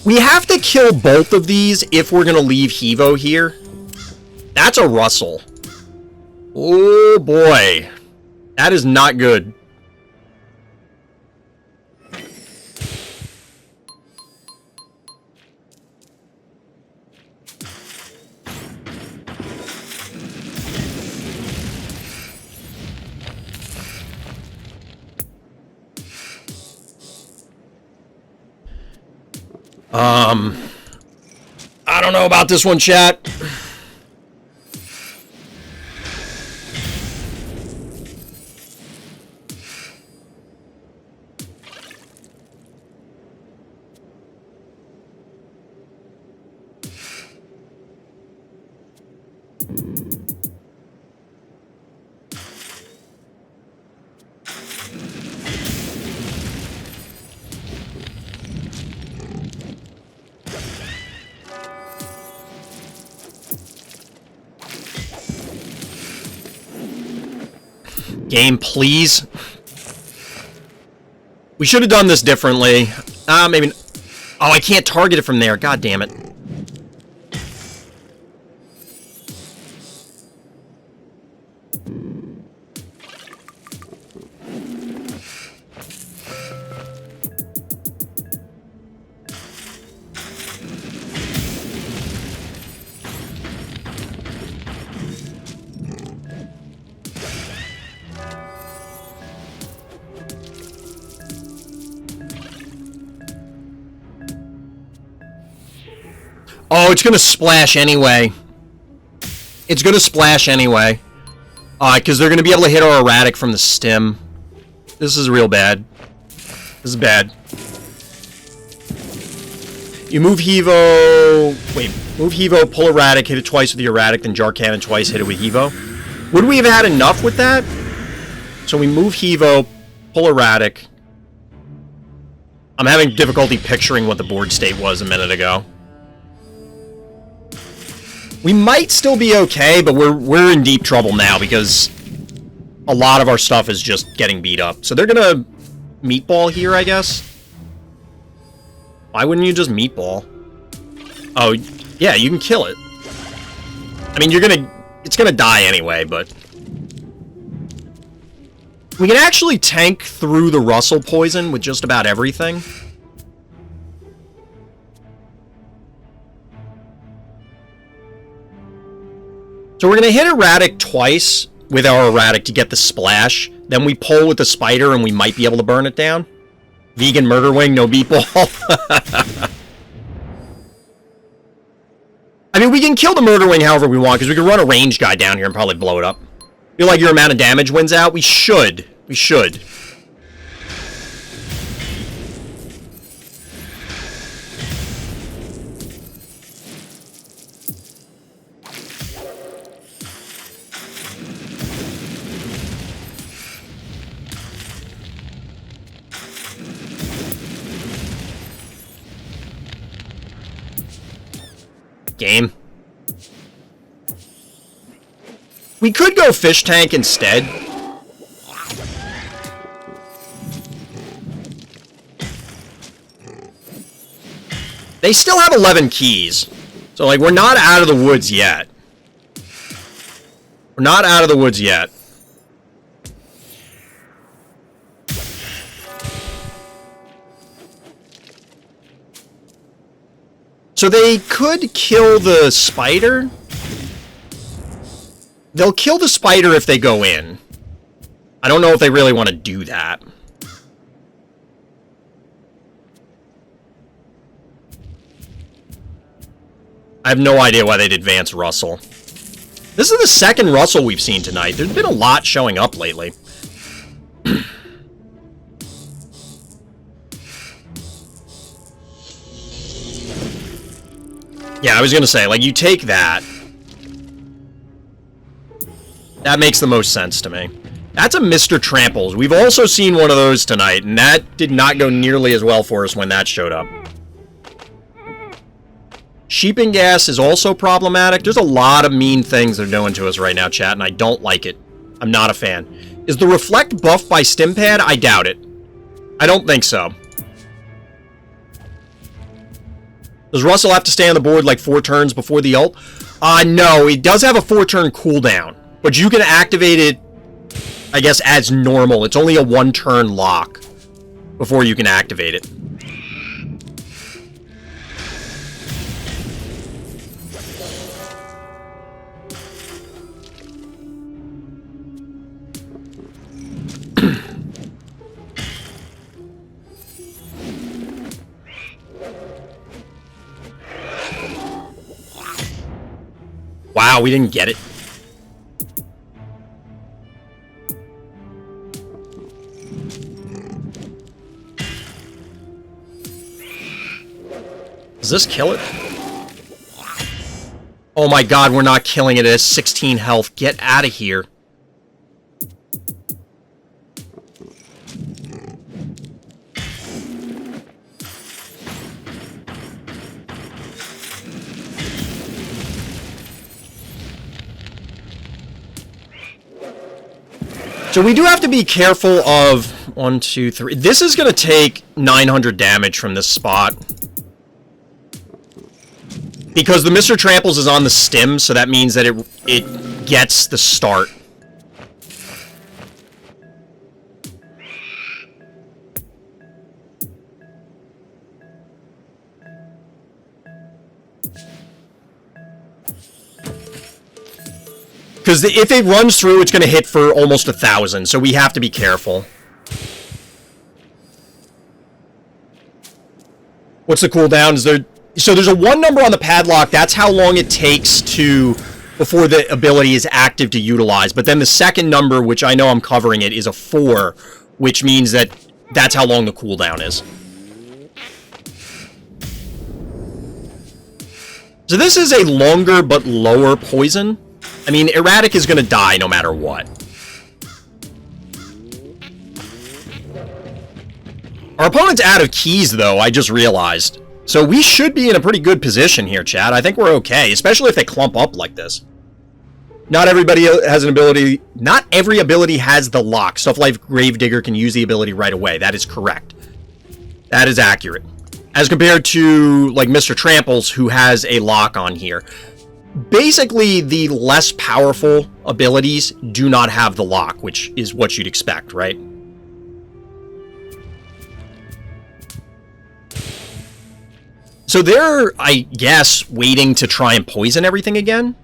We have to kill both of these if we're going to leave Hevo here. That's a Russell. Oh, boy. That is not good. I don't know about this one, chat. Game, please. We should have done this differently. Maybe... Oh, I can't target it from there. God damn it. Oh, it's gonna splash anyway. It's gonna splash anyway. Because they're gonna be able to hit our erratic from the stem. This is real bad. This is bad. You move Hevo... Wait, move Hevo, pull erratic, hit it twice with the erratic, then jar cannon twice, hit it with Hevo. Would we have had enough with that? So we move Hevo, pull erratic. I'm having difficulty picturing what the board state was a minute ago. We might still be okay, but we're in deep trouble now because a lot of our stuff is just getting beat up. So they're gonna meatball here, I guess. Why wouldn't you just meatball? Oh, yeah, you can kill it. I mean, it's gonna die anyway, but we can actually tank through the Russell poison with just about everything. So we're going to hit erratic twice with our erratic to get the splash. Then we pull with the spider and we might be able to burn it down. Vegan murder wing, no meatball. I mean, we can kill the murder wing however we want, because we can run a range guy down here and probably blow it up. Feel like your amount of damage wins out? We should. We should. Game. We could go fish tank instead. They still have 11 keys. So, like, we're not out of the woods yet. We're not out of the woods yet. So they could kill the spider. They'll kill the spider if they go in. I don't know if they really want to do that. I have no idea why they'd advance Russell. This is the second Russell we've seen tonight. There's been a lot showing up lately. Yeah, I was gonna say, like, you take that. That makes the most sense to me. That's a Mr. Tramples. We've also seen one of those tonight, and that did not go nearly as well for us when that showed up. Sheeping gas is also problematic. There's a lot of mean things they're doing to us right now, chat, and I don't like it. I'm not a fan. Is the reflect buffed by Stimpad? I doubt it. I don't think so. Does Russell have to stay on the board like 4 turns before the ult? No, he does have a 4-turn cooldown. But you can activate it, I guess, as normal. It's only a 1-turn lock before you can activate it. Wow, we didn't get it. Does this kill it? Oh my god, we're not killing it. It has 16 health. Get out of here. So we do have to be careful of 1, 2, 3. This is going to take 900 damage from this spot. Because the Mr. Tramples is on the stem, so that means that it gets the start. Because if it runs through, it's going to hit for almost 1,000, so we have to be careful. What's the cooldown? So there's a 1 number on the padlock. That's how long it takes before the ability is active to utilize. But then the second number, which I know I'm covering it, is a 4, which means that's how long the cooldown is. So this is a longer but lower poison. I mean, Erratic is going to die no matter what. Our opponent's out of keys, though, I just realized. So we should be in a pretty good position here, chat. I think we're okay, especially if they clump up like this. Not everybody has an ability... Not every ability has the lock. Stuff like Gravedigger can use the ability right away. That is correct. That is accurate. As compared to, like, Mr. Tramples, who has a lock on here. Basically, the less powerful abilities do not have the lock, which is what you'd expect, right? So they're, I guess, waiting to try and poison everything again?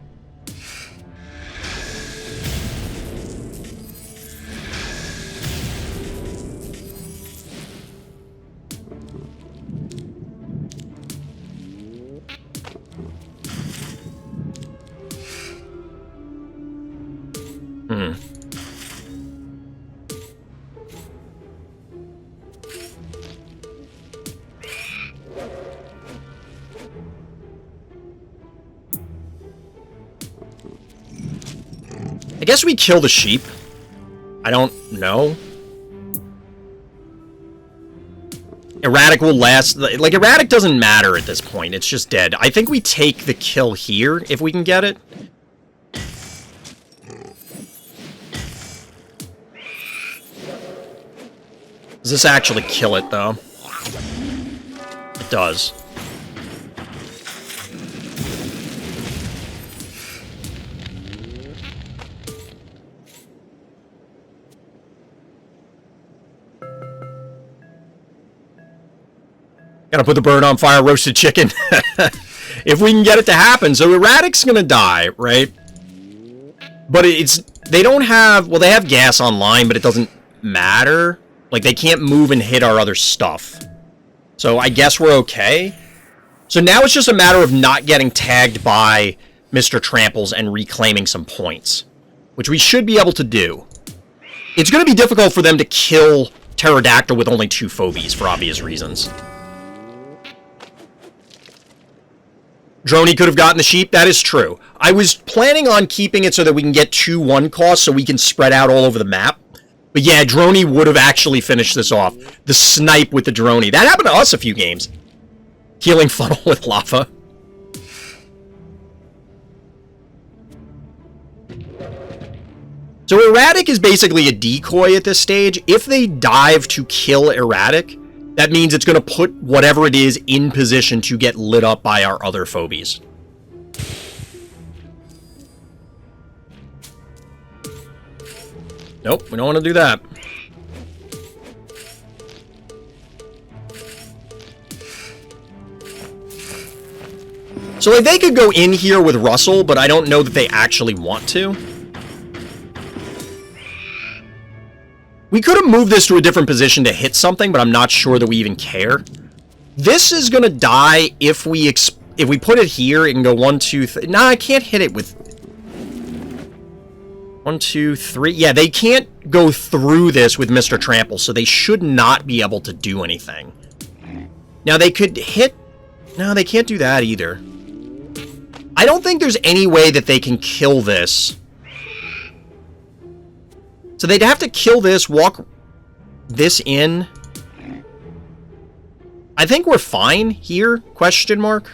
I guess we kill the sheep. I don't know. Erratic will last... Like, Erratic doesn't matter at this point. It's just dead. I think we take the kill here, if we can get it. Does this actually kill it, though? It does. Gotta put the bird on fire, roasted chicken. If we can get it to happen. So Erratic's gonna die, right? But they don't have... Well, they have gas online, but it doesn't matter. Like, they can't move and hit our other stuff. So I guess we're okay. So now it's just a matter of not getting tagged by Mr. Tramples and reclaiming some points. Which we should be able to do. It's gonna be difficult for them to kill Pterodactyl with only 2 phobies, for obvious reasons. Droney could have gotten the sheep. That is true. I was planning on keeping it so that we can get 2 1 costs so we can spread out all over the map. But yeah, Droney would have actually finished this off. The snipe with the Droney. That happened to us a few games. Healing funnel with lava. So Erratic is basically a decoy at this stage. If they dive to kill Erratic... That means it's going to put whatever it is in position to get lit up by our other phobies. Nope, we don't want to do that. So like, they could go in here with Russell, but I don't know that they actually want to. We could have moved this to a different position to hit something, but I'm not sure that we even care. This is going to die if we put it here. It can go 1, 2, 3. Nah, I can't hit it with... 1, 2, 3. Yeah, they can't go through this with Mr. Trample, so they should not be able to do anything. Now, they could hit... No, they can't do that either. I don't think there's any way that they can kill this. So they'd have to kill this, walk this in. I think we're fine here, question mark.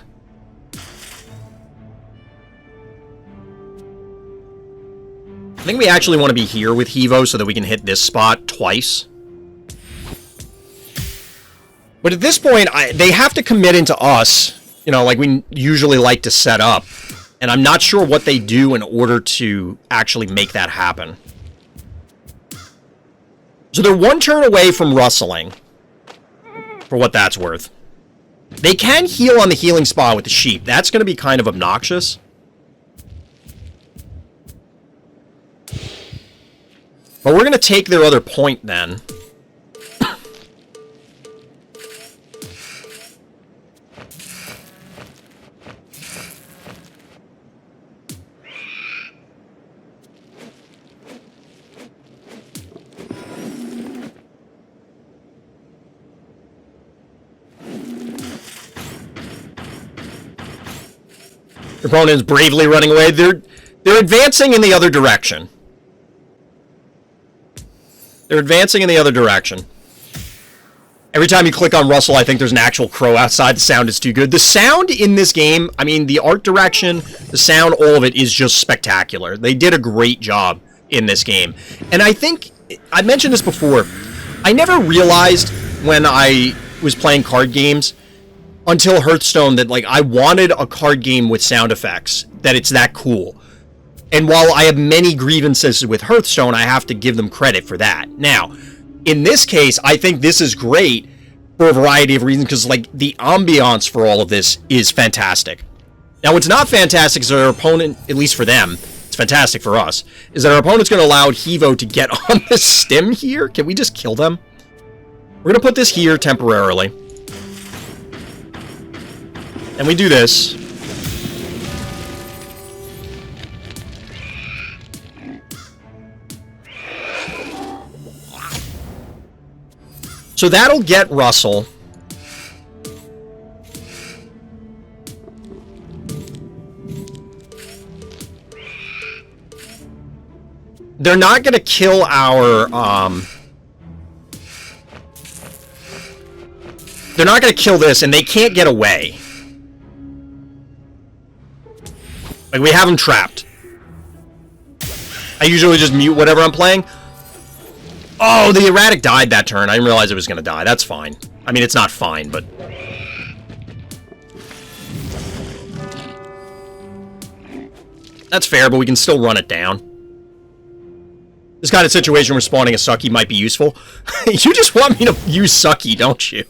I think we actually want to be here with Hevo so that we can hit this spot twice. But at this point, they have to commit into us, you know, like we usually like to set up. And I'm not sure what they do in order to actually make that happen. So they're one turn away from rustling, for what that's worth. They can heal on the healing spot with the sheep. That's going to be kind of obnoxious. But we're going to take their other point then. Your opponent is bravely running away. They're advancing in the other direction. They're advancing in the other direction. Every time you click on Russell, I think there's an actual crow outside. The sound is too good. The sound in this game, I mean, the art direction, the sound, all of it is just spectacular. They did a great job in this game. And I think, I mentioned this before, I never realized when I was playing card games until Hearthstone that, like, I wanted a card game with sound effects, that it's that cool. And while I have many grievances with Hearthstone, I have to give them credit for that. Now, in this case, I think this is great for a variety of reasons, because, like, the ambiance for all of this is fantastic. Now, what's not fantastic is our opponent, at least for them, it's fantastic for us, is that our opponent's going to allow Hevo to get on the stim here. Can we just kill them? We're going to put this here temporarily. And we do this. So that'll get Russell. They're not going to kill our, they're not going to kill this, and they can't get away. Like, we have them trapped. I usually just mute whatever I'm playing. Oh, the erratic died that turn. I didn't realize it was going to die. That's fine. I mean, it's not fine, but... That's fair, but we can still run it down. This kind of situation where spawning a Sucky might be useful. You just want me to use Sucky, don't you?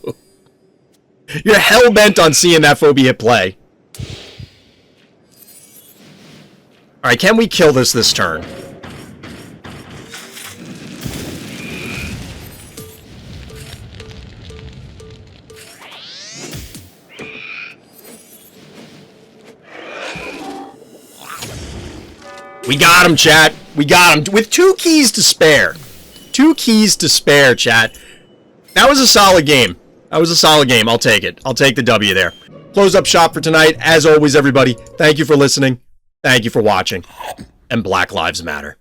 You're hell-bent on seeing that Phobia play. Alright, can we kill this turn? We got him, chat. We got him. With 2 keys to spare. 2 keys to spare, chat. That was a solid game. That was a solid game. I'll take it. I'll take the W there. Close up shop for tonight. As always, everybody, thank you for listening. Thank you for watching. And Black Lives Matter.